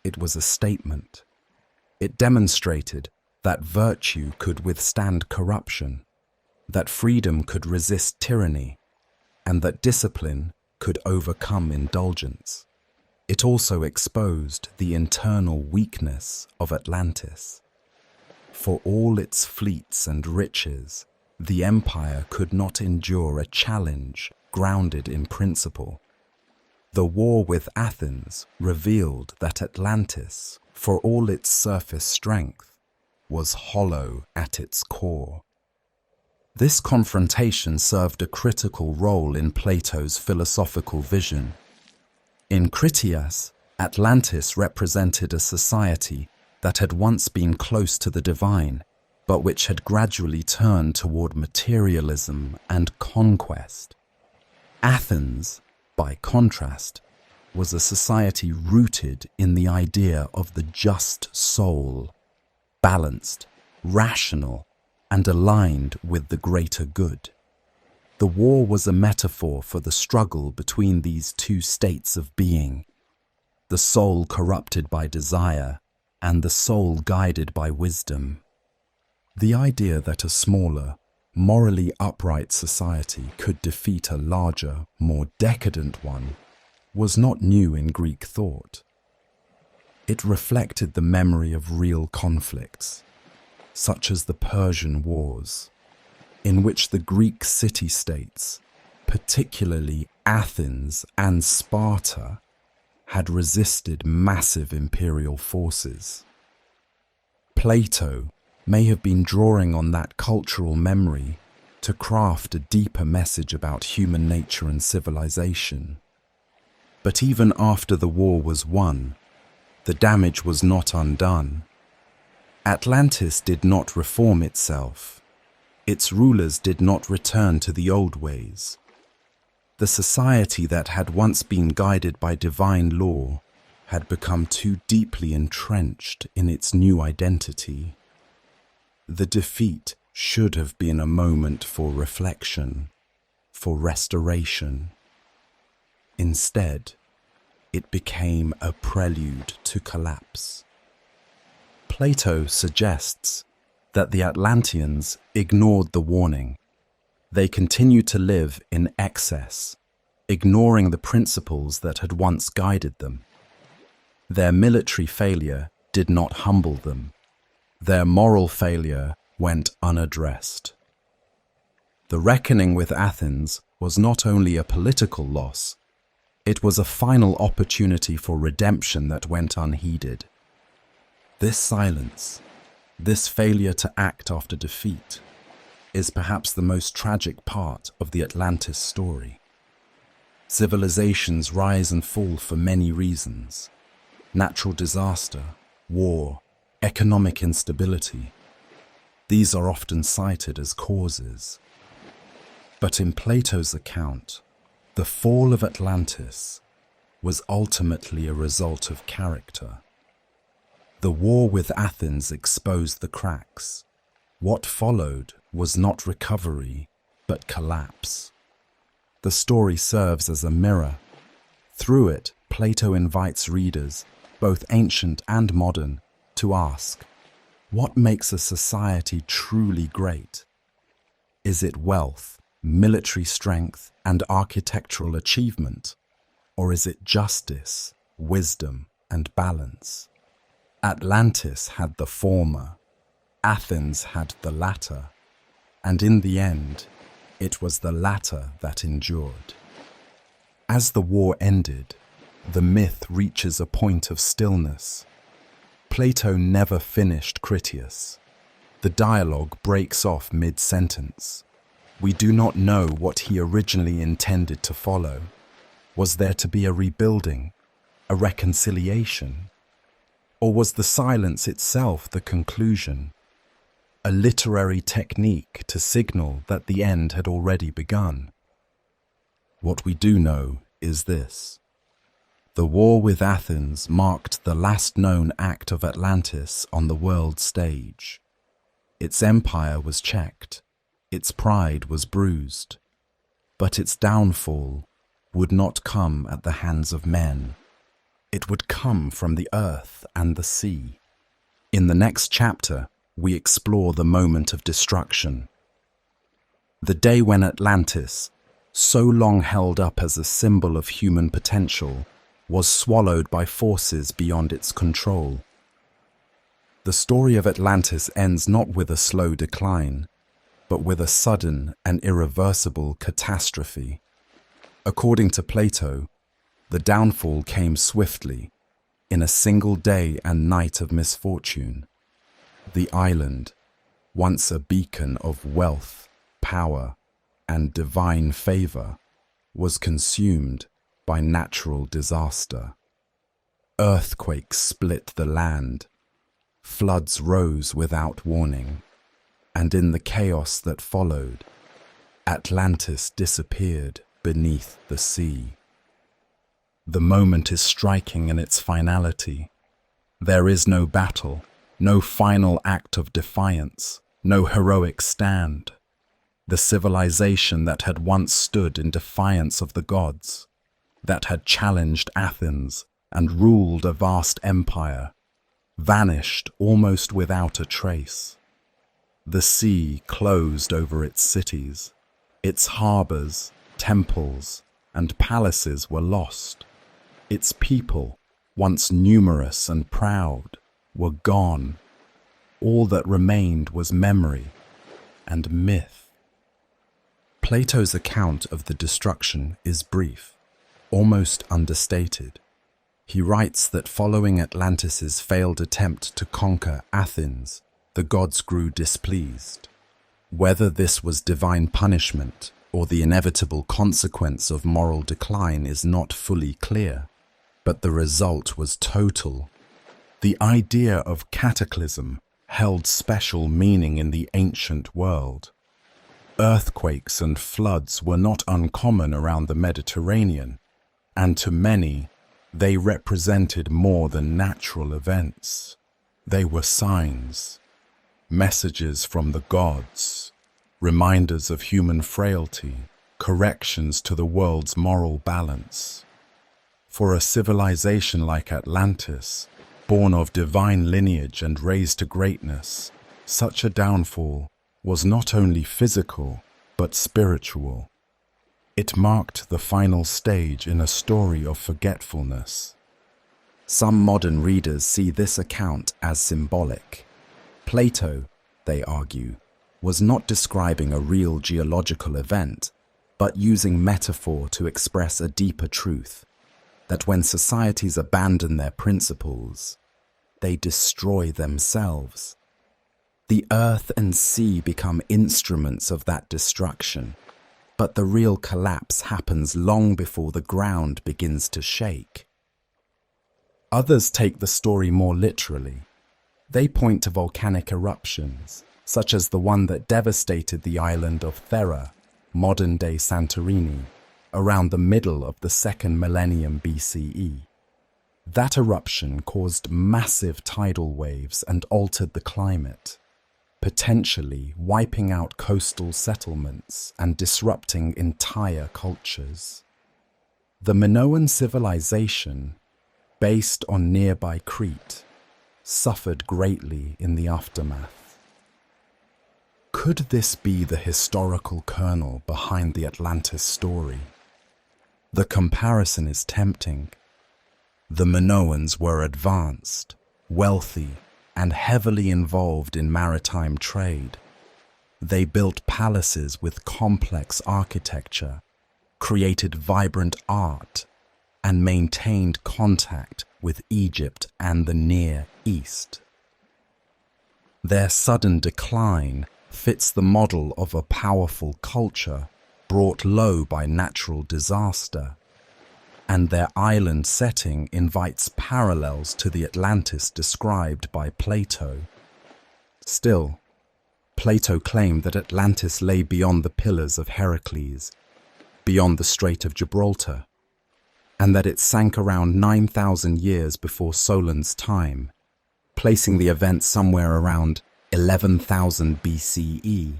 It was a statement. It demonstrated that virtue could withstand corruption, that freedom could resist tyranny, and that discipline could overcome indulgence. It also exposed the internal weakness of Atlantis. For all its fleets and riches, the empire could not endure a challenge grounded in principle. The war with Athens revealed that Atlantis, for all its surface strength, was hollow at its core. This confrontation served a critical role in Plato's philosophical vision. In Critias, Atlantis represented a society that had once been close to the divine, but which had gradually turned toward materialism and conquest. Athens, by contrast, was a society rooted in the idea of the just soul, balanced, rational, and aligned with the greater good. The war was a metaphor for the struggle between these two states of being, the soul corrupted by desire and the soul guided by wisdom. The idea that a smaller, morally upright society could defeat a larger, more decadent one was not new in Greek thought. It reflected the memory of real conflicts, such as the Persian Wars, in which the Greek city-states, particularly Athens and Sparta, had resisted massive imperial forces. Plato may have been drawing on that cultural memory to craft a deeper message about human nature and civilization. But even after the war was won, the damage was not undone. Atlantis did not reform itself. Its rulers did not return to the old ways. The society that had once been guided by divine law had become too deeply entrenched in its new identity. The defeat should have been a moment for reflection, for restoration. Instead, it became a prelude to collapse. Plato suggests that the Atlanteans ignored the warning. They continued to live in excess, ignoring the principles that had once guided them. Their military failure did not humble them. Their moral failure went unaddressed. The reckoning with Athens was not only a political loss, it was a final opportunity for redemption that went unheeded. This silence, this failure to act after defeat, is perhaps the most tragic part of the Atlantis story. Civilizations rise and fall for many reasons: natural disaster, war, economic instability. These are often cited as causes. But in Plato's account, the fall of Atlantis was ultimately a result of character. The war with Athens exposed the cracks. What followed was not recovery, but collapse. The story serves as a mirror. Through it, Plato invites readers, both ancient and modern, to ask, what makes a society truly great? Is it wealth, military strength, and architectural achievement? Or is it justice, wisdom, and balance? Atlantis had the former, Athens had the latter, and in the end, it was the latter that endured. As the war ended, the myth reaches a point of stillness. Plato never finished Critias. The dialogue breaks off mid-sentence. We do not know what he originally intended to follow. Was there to be a rebuilding, a reconciliation? Or was the silence itself the conclusion, a literary technique to signal that the end had already begun? What we do know is this: the war with Athens marked the last known act of Atlantis on the world stage. Its empire was checked, its pride was bruised, but its downfall would not come at the hands of men. It would come from the earth and the sea. In the next chapter, we explore the moment of destruction. The day when Atlantis, so long held up as a symbol of human potential, was swallowed by forces beyond its control. The story of Atlantis ends not with a slow decline, but with a sudden and irreversible catastrophe. According to Plato, the downfall came swiftly, in a single day and night of misfortune. The island, once a beacon of wealth, power, and divine favor, was consumed by natural disaster. Earthquakes split the land, floods rose without warning, and in the chaos that followed, Atlantis disappeared beneath the sea. The moment is striking in its finality. There is no battle, no final act of defiance, no heroic stand. The civilization that had once stood in defiance of the gods, that had challenged Athens and ruled a vast empire, vanished almost without a trace. The sea closed over its cities. Its harbors, temples, and palaces were lost. Its people, once numerous and proud, were gone. All that remained was memory and myth. Plato's account of the destruction is brief, almost understated. He writes that following Atlantis's failed attempt to conquer Athens, the gods grew displeased. Whether this was divine punishment or the inevitable consequence of moral decline is not fully clear, but the result was total. The idea of cataclysm held special meaning in the ancient world. Earthquakes and floods were not uncommon around the Mediterranean, and to many, they represented more than natural events. They were signs, messages from the gods, reminders of human frailty, corrections to the world's moral balance. For a civilization like Atlantis, born of divine lineage and raised to greatness, such a downfall was not only physical, but spiritual. It marked the final stage in a story of forgetfulness. Some modern readers see this account as symbolic. Plato, they argue, was not describing a real geological event, but using metaphor to express a deeper truth, that when societies abandon their principles, they destroy themselves. The earth and sea become instruments of that destruction, but the real collapse happens long before the ground begins to shake. Others take the story more literally. They point to volcanic eruptions, such as the one that devastated the island of Thera, modern-day Santorini, around the middle of the 2nd millennium BCE. That eruption caused massive tidal waves and altered the climate, potentially wiping out coastal settlements and disrupting entire cultures. The Minoan civilization, based on nearby Crete, suffered greatly in the aftermath. Could this be the historical kernel behind the Atlantis story? The comparison is tempting. The Minoans were advanced, wealthy, and heavily involved in maritime trade. They built palaces with complex architecture, created vibrant art, and maintained contact with Egypt and the Near East. Their sudden decline fits the model of a powerful culture brought low by natural disaster, and their island setting invites parallels to the Atlantis described by Plato. Still, Plato claimed that Atlantis lay beyond the Pillars of Heracles, beyond the Strait of Gibraltar, and that it sank around 9,000 years before Solon's time, placing the event somewhere around 11,000 BCE.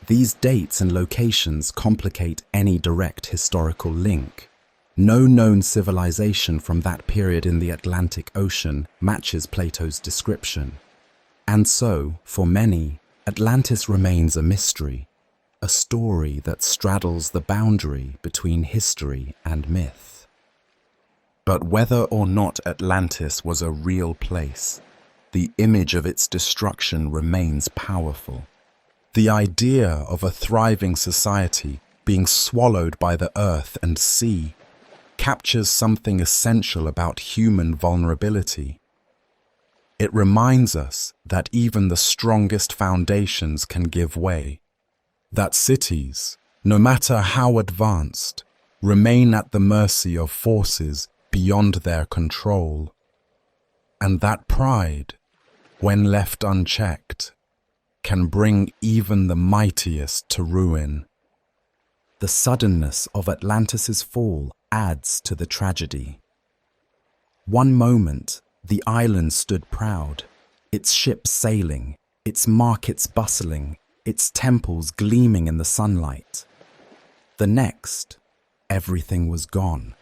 These dates and locations complicate any direct historical link. No known civilization from that period in the Atlantic Ocean matches Plato's description. And so, for many, Atlantis remains a mystery, a story that straddles the boundary between history and myth. But whether or not Atlantis was a real place, the image of its destruction remains powerful. The idea of a thriving society being swallowed by the earth and sea captures something essential about human vulnerability. It reminds us that even the strongest foundations can give way, that cities, no matter how advanced, remain at the mercy of forces beyond their control, and that pride, when left unchecked, can bring even the mightiest to ruin. The suddenness of Atlantis' fall adds to the tragedy. One moment, the island stood proud, its ships sailing, its markets bustling, its temples gleaming in the sunlight. The next, everything was gone.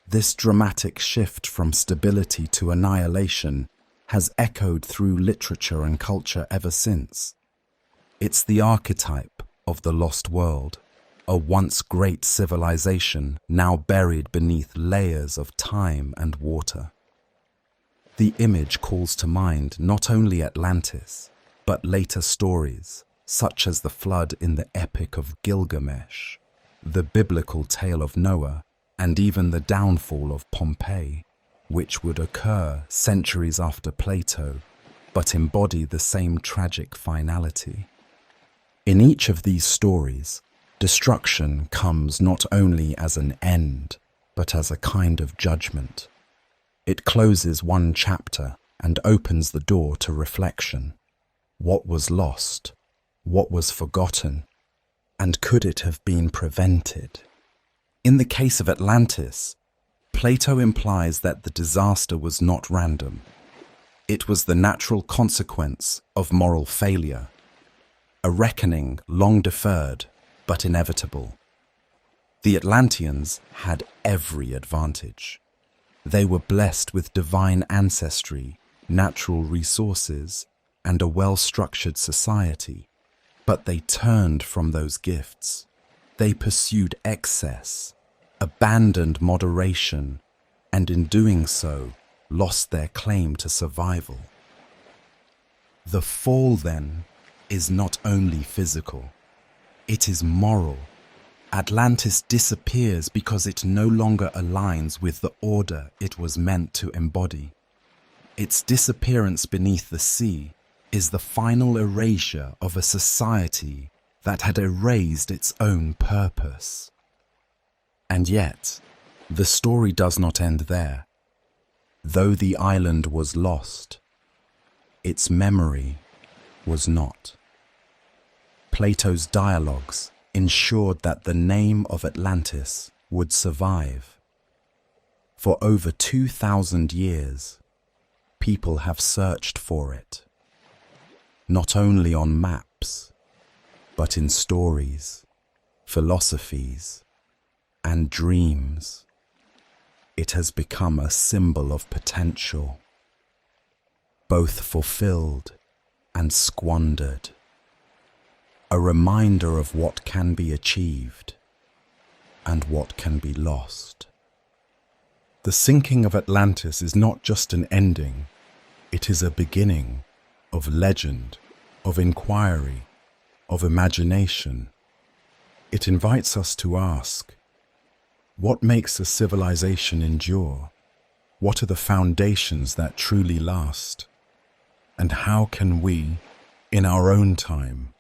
This dramatic shift from stability to annihilation has echoed through literature and culture ever since. It's the archetype of the lost world, a once great civilization now buried beneath layers of time and water. The image calls to mind not only Atlantis, but later stories, such as the flood in the Epic of Gilgamesh, the biblical tale of Noah, and even the downfall of Pompeii, which would occur centuries after Plato, but embody the same tragic finality. In each of these stories, destruction comes not only as an end, but as a kind of judgment. It closes one chapter and opens the door to reflection. What was lost? What was forgotten? And could it have been prevented? In the case of Atlantis, Plato implies that the disaster was not random. It was the natural consequence of moral failure, a reckoning long deferred but inevitable. The Atlanteans had every advantage. They were blessed with divine ancestry, natural resources, and a well-structured society. But they turned from those gifts. They pursued excess, abandoned moderation, and in doing so, lost their claim to survival. The fall, then, is not only physical, it is moral. Atlantis disappears because it no longer aligns with the order it was meant to embody. Its disappearance beneath the sea is the final erasure of a society that had erased its own purpose. And yet, the story does not end there. Though the island was lost, its memory was not. Plato's dialogues ensured that the name of Atlantis would survive. For over 2,000 years, people have searched for it, not only on maps, but in stories, philosophies, and dreams. It has become a symbol of potential, both fulfilled and squandered. A reminder of what can be achieved and what can be lost. The sinking of Atlantis is not just an ending, it is a beginning of legend, of inquiry, of imagination. It invites us to ask, what makes a civilization endure? What are the foundations that truly last? And how can we, in our own time,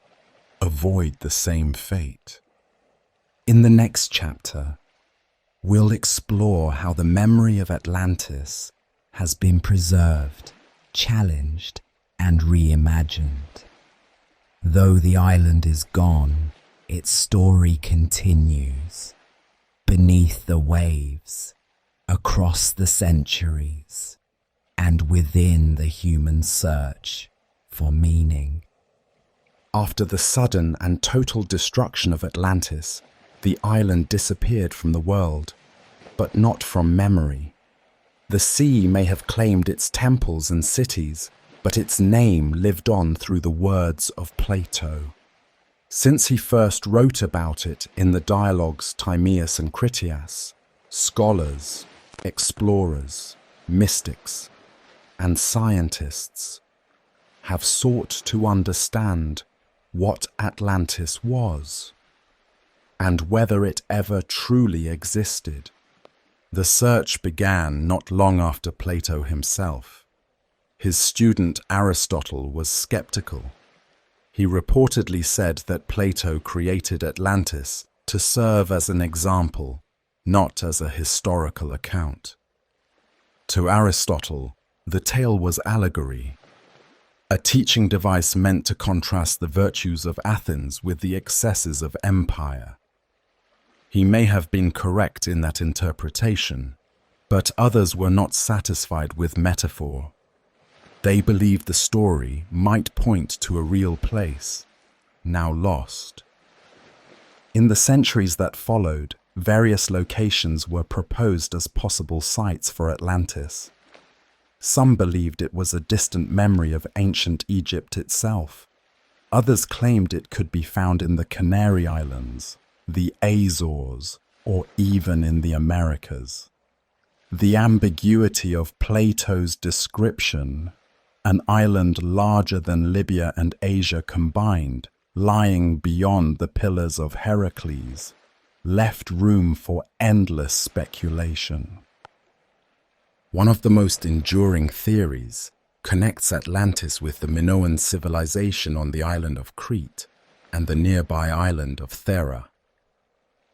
avoid the same fate? In the next chapter, we'll explore how the memory of Atlantis has been preserved, challenged, and reimagined. Though the island is gone, its story continues. Beneath the waves, across the centuries, and within the human search for meaning. After the sudden and total destruction of Atlantis, the island disappeared from the world, but not from memory. The sea may have claimed its temples and cities, but its name lived on through the words of Plato. Since he first wrote about it in the dialogues Timaeus and Critias, scholars, explorers, mystics, and scientists have sought to understand what Atlantis was, and whether it ever truly existed. The search began not long after Plato himself. His student Aristotle was skeptical. He reportedly said that Plato created Atlantis to serve as an example, not as a historical account. To Aristotle, the tale was allegory, a teaching device meant to contrast the virtues of Athens with the excesses of empire. He may have been correct in that interpretation, but others were not satisfied with metaphor. They believed the story might point to a real place, now lost. In the centuries that followed, various locations were proposed as possible sites for Atlantis. Some believed it was a distant memory of ancient Egypt itself. Others claimed it could be found in the Canary Islands, the Azores, or even in the Americas. The ambiguity of Plato's description, an island larger than Libya and Asia combined, lying beyond the Pillars of Heracles, left room for endless speculation. One of the most enduring theories connects Atlantis with the Minoan civilization on the island of Crete and the nearby island of Thera.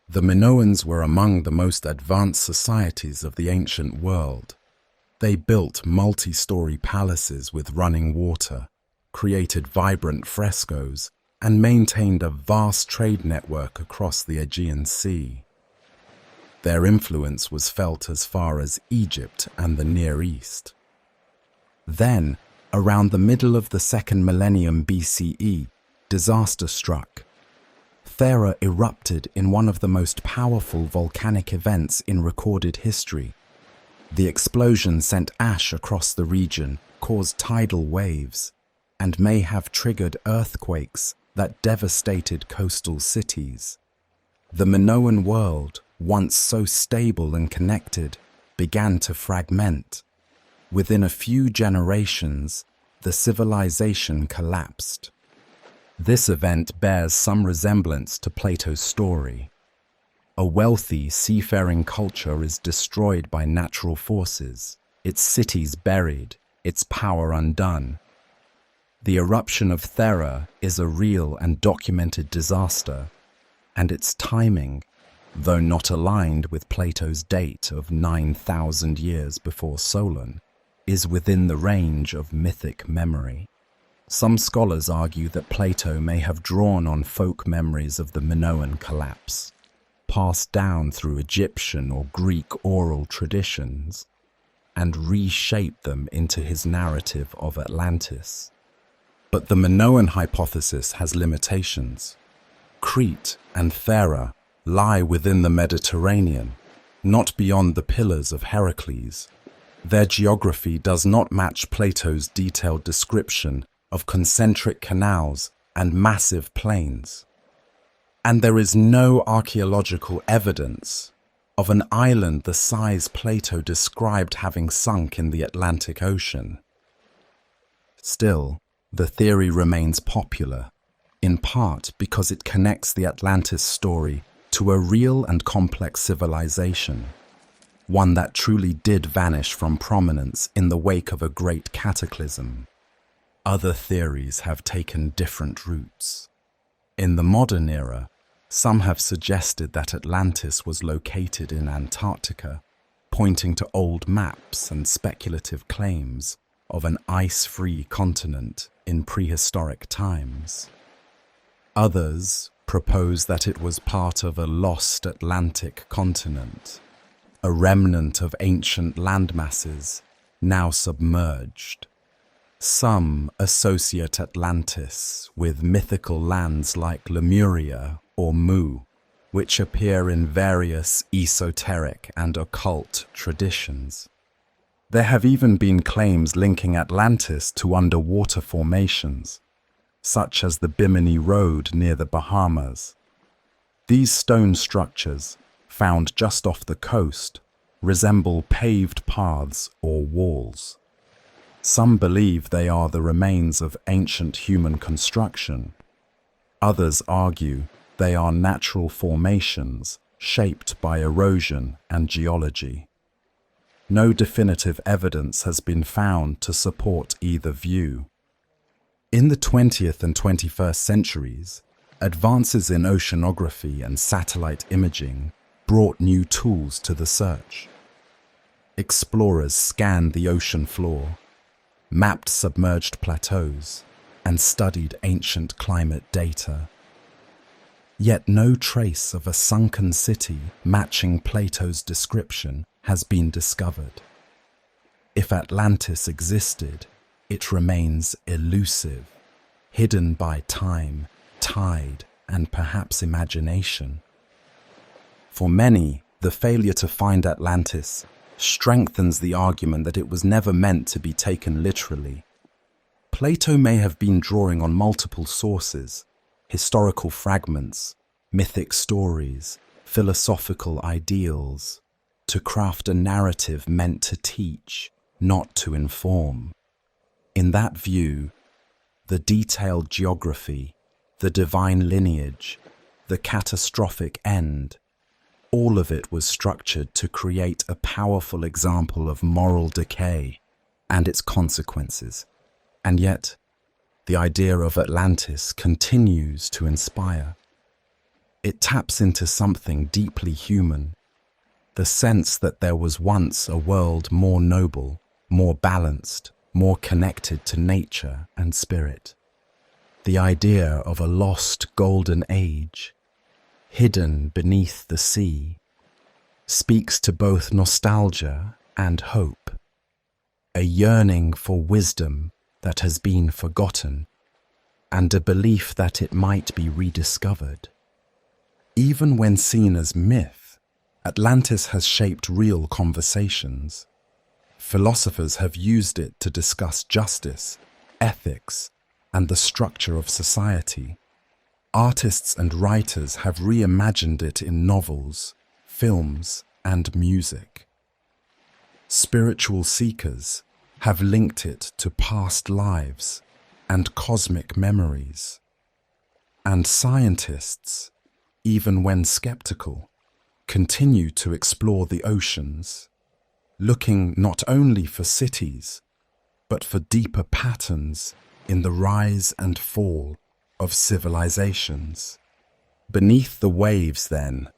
The Minoans were among the most advanced societies of the ancient world. They built multi-story palaces with running water, created vibrant frescoes, and maintained a vast trade network across the Aegean Sea. Their influence was felt as far as Egypt and the Near East. Then, around the middle of the second millennium BCE, disaster struck. Thera erupted in one of the most powerful volcanic events in recorded history. The explosion sent ash across the region, caused tidal waves, and may have triggered earthquakes that devastated coastal cities. The Minoan world, once so stable and connected, began to fragment. Within a few generations, the civilization collapsed. This event bears some resemblance to Plato's story. A wealthy, seafaring culture is destroyed by natural forces, its cities buried, its power undone. The eruption of Thera is a real and documented disaster, and its timing, though not aligned with Plato's date of 9,000 years before Solon, is within the range of mythic memory. Some scholars argue that Plato may have drawn on folk memories of the Minoan collapse, passed down through Egyptian or Greek oral traditions, and reshaped them into his narrative of Atlantis. But the Minoan hypothesis has limitations. Crete and Thera lie within the Mediterranean, not beyond the Pillars of Heracles. Their geography does not match Plato's detailed description of concentric canals and massive plains. And there is no archaeological evidence of an island the size Plato described having sunk in the Atlantic Ocean. Still, the theory remains popular, in part because it connects the Atlantis story to a real and complex civilization, one that truly did vanish from prominence in the wake of a great cataclysm. Other theories have taken different routes. In the modern era, some have suggested that Atlantis was located in Antarctica, pointing to old maps and speculative claims of an ice-free continent in prehistoric times. Others propose that it was part of a lost Atlantic continent, a remnant of ancient landmasses now submerged. Some associate Atlantis with mythical lands like Lemuria or Mu, which appear in various esoteric and occult traditions. There have even been claims linking Atlantis to underwater formations, such as the Bimini Road near the Bahamas. These stone structures, found just off the coast, resemble paved paths or walls. Some believe they are the remains of ancient human construction. Others argue they are natural formations shaped by erosion and geology. No definitive evidence has been found to support either view. In the 20th and 21st centuries, advances in oceanography and satellite imaging brought new tools to the search. Explorers scanned the ocean floor, mapped submerged plateaus, and studied ancient climate data. Yet no trace of a sunken city matching Plato's description has been discovered. If Atlantis existed, it remains elusive, hidden by time, tide, and perhaps imagination. For many, the failure to find Atlantis strengthens the argument that it was never meant to be taken literally. Plato may have been drawing on multiple sources, historical fragments, mythic stories, philosophical ideals, to craft a narrative meant to teach, not to inform. In that view, the detailed geography, the divine lineage, the catastrophic end, all of it was structured to create a powerful example of moral decay and its consequences. And yet, the idea of Atlantis continues to inspire. It taps into something deeply human, the sense that there was once a world more noble, more balanced, more connected to nature and spirit. The idea of a lost golden age, hidden beneath the sea, speaks to both nostalgia and hope, a yearning for wisdom that has been forgotten, and a belief that it might be rediscovered. Even when seen as myth, Atlantis has shaped real conversations. Philosophers have used it to discuss justice, ethics, and the structure of society. Artists and writers have reimagined it in novels, films, and music. Spiritual seekers have linked it to past lives and cosmic memories. And scientists, even when skeptical, continue to explore the oceans, looking not only for cities, but for deeper patterns in the rise and fall of civilizations. Beneath the waves, then,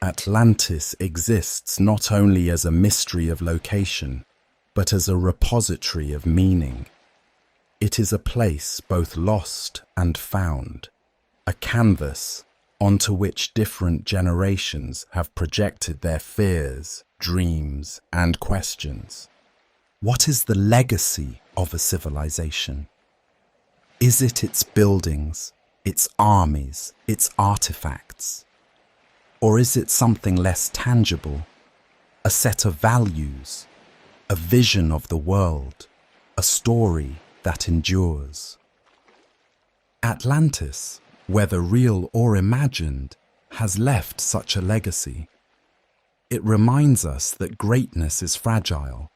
Atlantis exists not only as a mystery of location, but as a repository of meaning. It is a place both lost and found, a canvas onto which different generations have projected their fears, dreams, and questions. What is the legacy of a civilization? Is it its buildings, its armies, its artifacts? Or is it something less tangible, a set of values, a vision of the world, a story that endures? Atlantis, whether real or imagined, has left such a legacy. It reminds us that greatness is fragile,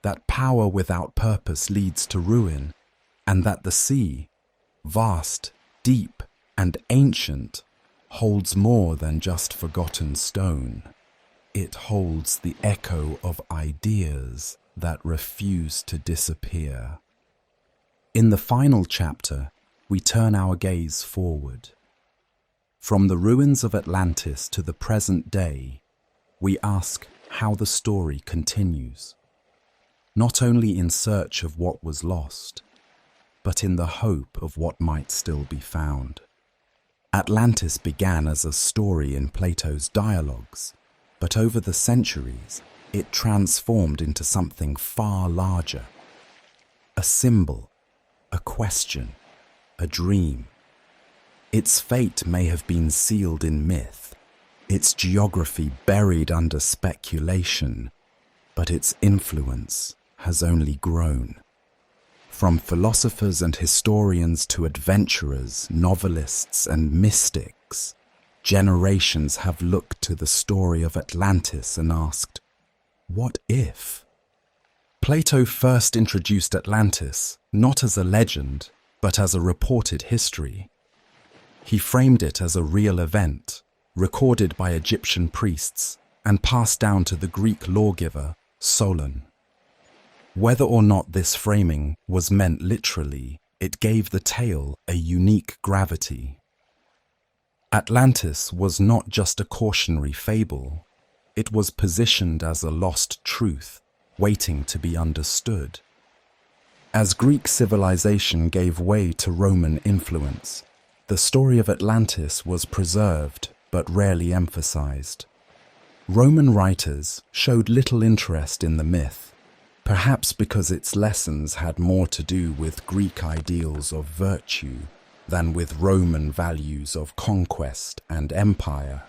that power without purpose leads to ruin, and that the sea, vast, deep, and ancient, holds more than just forgotten stone. It holds the echo of ideas that refuse to disappear. In the final chapter, we turn our gaze forward. From the ruins of Atlantis to the present day, we ask how the story continues, not only in search of what was lost, but in the hope of what might still be found. Atlantis began as a story in Plato's dialogues, but over the centuries, it transformed into something far larger. A symbol, a question, a dream. Its fate may have been sealed in myth, its geography buried under speculation, but its influence has only grown. From philosophers and historians to adventurers, novelists, and mystics, generations have looked to the story of Atlantis and asked, what if? Plato first introduced Atlantis not as a legend, but as a reported history. He framed it as a real event, recorded by Egyptian priests and passed down to the Greek lawgiver Solon. Whether or not this framing was meant literally It gave the tale a unique gravity. Atlantis was not just a cautionary fable. It was positioned as a lost truth, waiting to be understood. As Greek civilization gave way to Roman influence, the story of Atlantis was preserved but rarely emphasized. Roman writers showed little interest in the myth, perhaps because its lessons had more to do with Greek ideals of virtue than with Roman values of conquest and empire.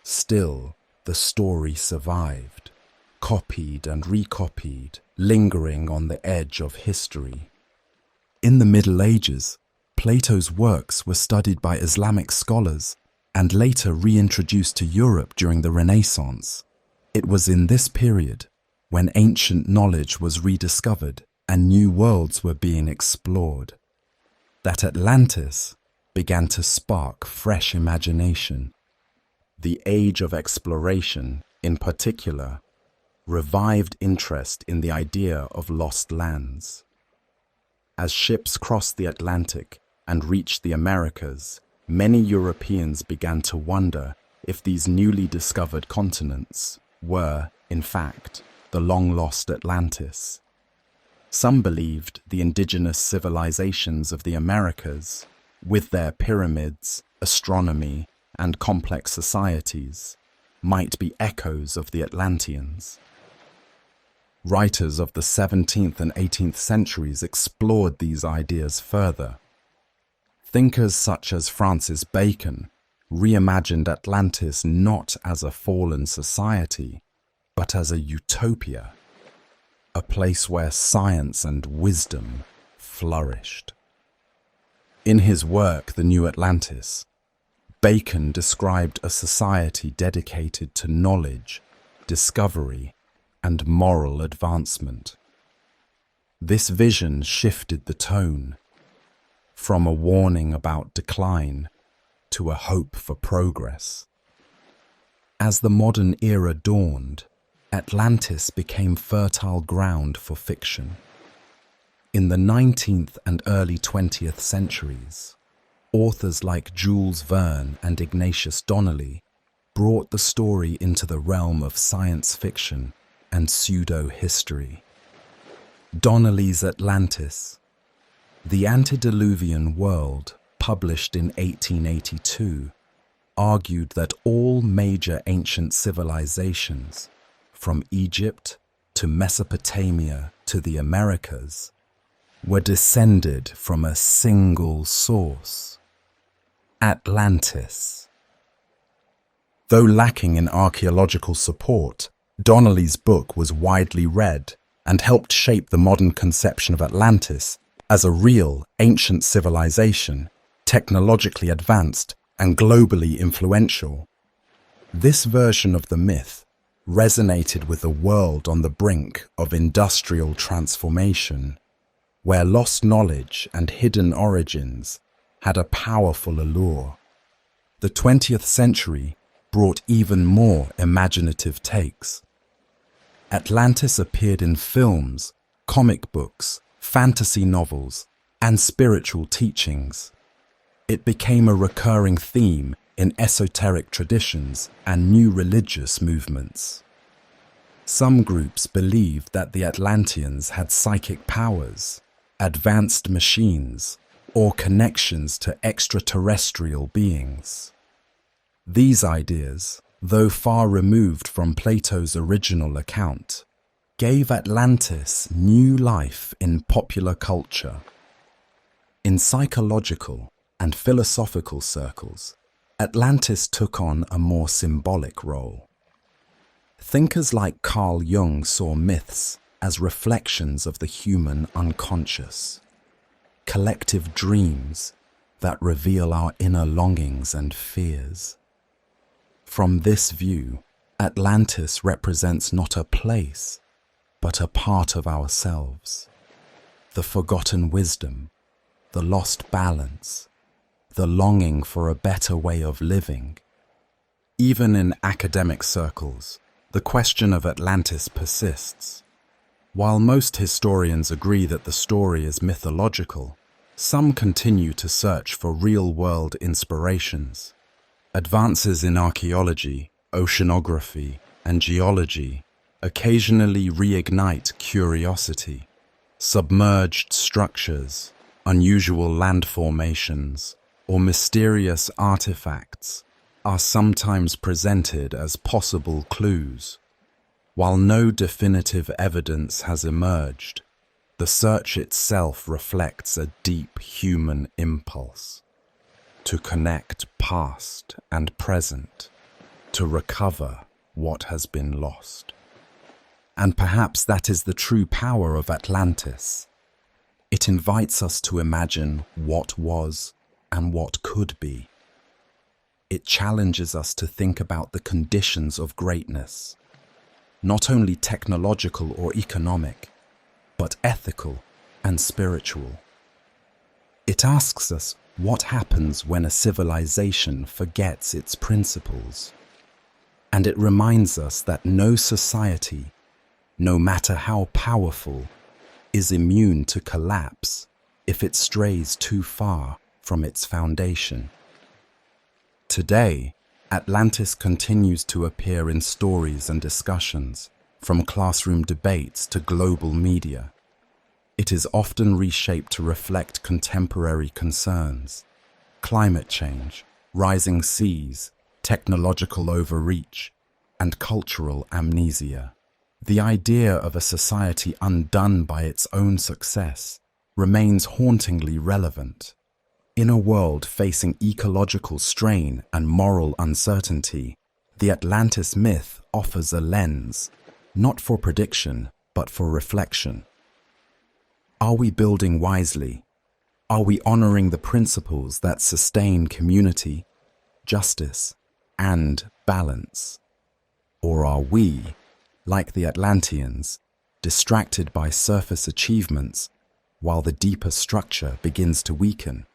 Still, the story survived, copied and recopied, lingering on the edge of history. In the Middle Ages, Plato's works were studied by Islamic scholars and later reintroduced to Europe during the Renaissance. It was in this period, when ancient knowledge was rediscovered and new worlds were being explored, that Atlantis began to spark fresh imagination. The age of exploration, in particular, revived interest in the idea of lost lands. As ships crossed the Atlantic and reached the Americas, many Europeans began to wonder if these newly discovered continents were, in fact, the long-lost Atlantis. Some believed the indigenous civilizations of the Americas, with their pyramids, astronomy, and complex societies, might be echoes of the Atlanteans. Writers of the 17th and 18th centuries explored these ideas further. Thinkers such as Francis Bacon reimagined Atlantis not as a fallen society, but as a utopia, a place where science and wisdom flourished. In his work, The New Atlantis, Bacon described a society dedicated to knowledge, discovery, and moral advancement. This vision shifted the tone, from a warning about decline to a hope for progress. As the modern era dawned, Atlantis became fertile ground for fiction. In the 19th and early 20th centuries, authors like Jules Verne and Ignatius Donnelly brought the story into the realm of science fiction and pseudo-history. Donnelly's Atlantis, The Antediluvian World, published in 1882, argued that all major ancient civilizations, from Egypt to Mesopotamia to the Americas, were descended from a single source, Atlantis. Though lacking in archaeological support, Donnelly's book was widely read and helped shape the modern conception of Atlantis as a real ancient civilization, technologically advanced and globally influential. This version of the myth resonated with a world on the brink of industrial transformation, where lost knowledge and hidden origins had a powerful allure. The 20th century brought even more imaginative takes. Atlantis appeared in films, comic books, fantasy novels, and spiritual teachings. It became a recurring theme in esoteric traditions and new religious movements. Some groups believed that the Atlanteans had psychic powers, advanced machines, or connections to extraterrestrial beings. These ideas, though far removed from Plato's original account, gave Atlantis new life in popular culture. In psychological and philosophical circles, Atlantis took on a more symbolic role. Thinkers like Carl Jung saw myths as reflections of the human unconscious, collective dreams that reveal our inner longings and fears. From this view, Atlantis represents not a place, but a part of ourselves. The forgotten wisdom, the lost balance, the longing for a better way of living. Even in academic circles, the question of Atlantis persists. While most historians agree that the story is mythological, Some continue to search for real-world inspirations. Advances in archaeology, oceanography, and geology occasionally reignite curiosity. Submerged structures, unusual land formations, or mysterious artifacts are sometimes presented as possible clues. While no definitive evidence has emerged, the search itself reflects a deep human impulse to connect past and present, to recover what has been lost. And perhaps that is the true power of Atlantis. It invites us to imagine what was and what could be. It challenges us to think about the conditions of greatness, not only technological or economic, but ethical and spiritual. It asks us what happens when a civilization forgets its principles. And it reminds us that no society, no matter how powerful, is immune to collapse if it strays too far from its foundation. Today, Atlantis continues to appear in stories and discussions, from classroom debates to global media. It is often reshaped to reflect contemporary concerns: climate change, rising seas, technological overreach, and cultural amnesia. The idea of a society undone by its own success remains hauntingly relevant. In a world facing ecological strain and moral uncertainty, the Atlantis myth offers a lens, not for prediction, but for reflection. Are we building wisely? Are we honoring the principles that sustain community, justice, and balance? Or are we, like the Atlanteans, distracted by surface achievements while the deeper structure begins to weaken?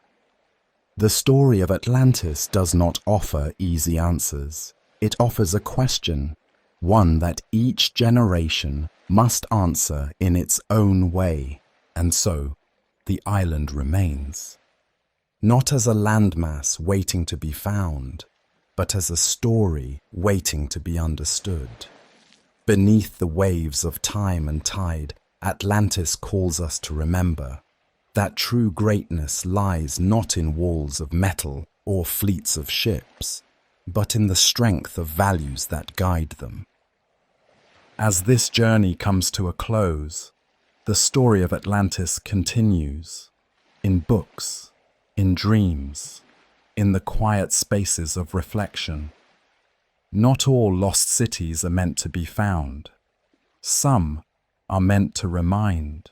The story of Atlantis does not offer easy answers. It offers a question, one that each generation must answer in its own way. And so, the island remains, not as a landmass waiting to be found, but as a story waiting to be understood. Beneath the waves of time and tide, Atlantis calls us to remember that true greatness lies not in walls of metal or fleets of ships, but in the strength of values that guide them. As this journey comes to a close, the story of Atlantis continues, in books, in dreams, in the quiet spaces of reflection. Not all lost cities are meant to be found. Some are meant to remind.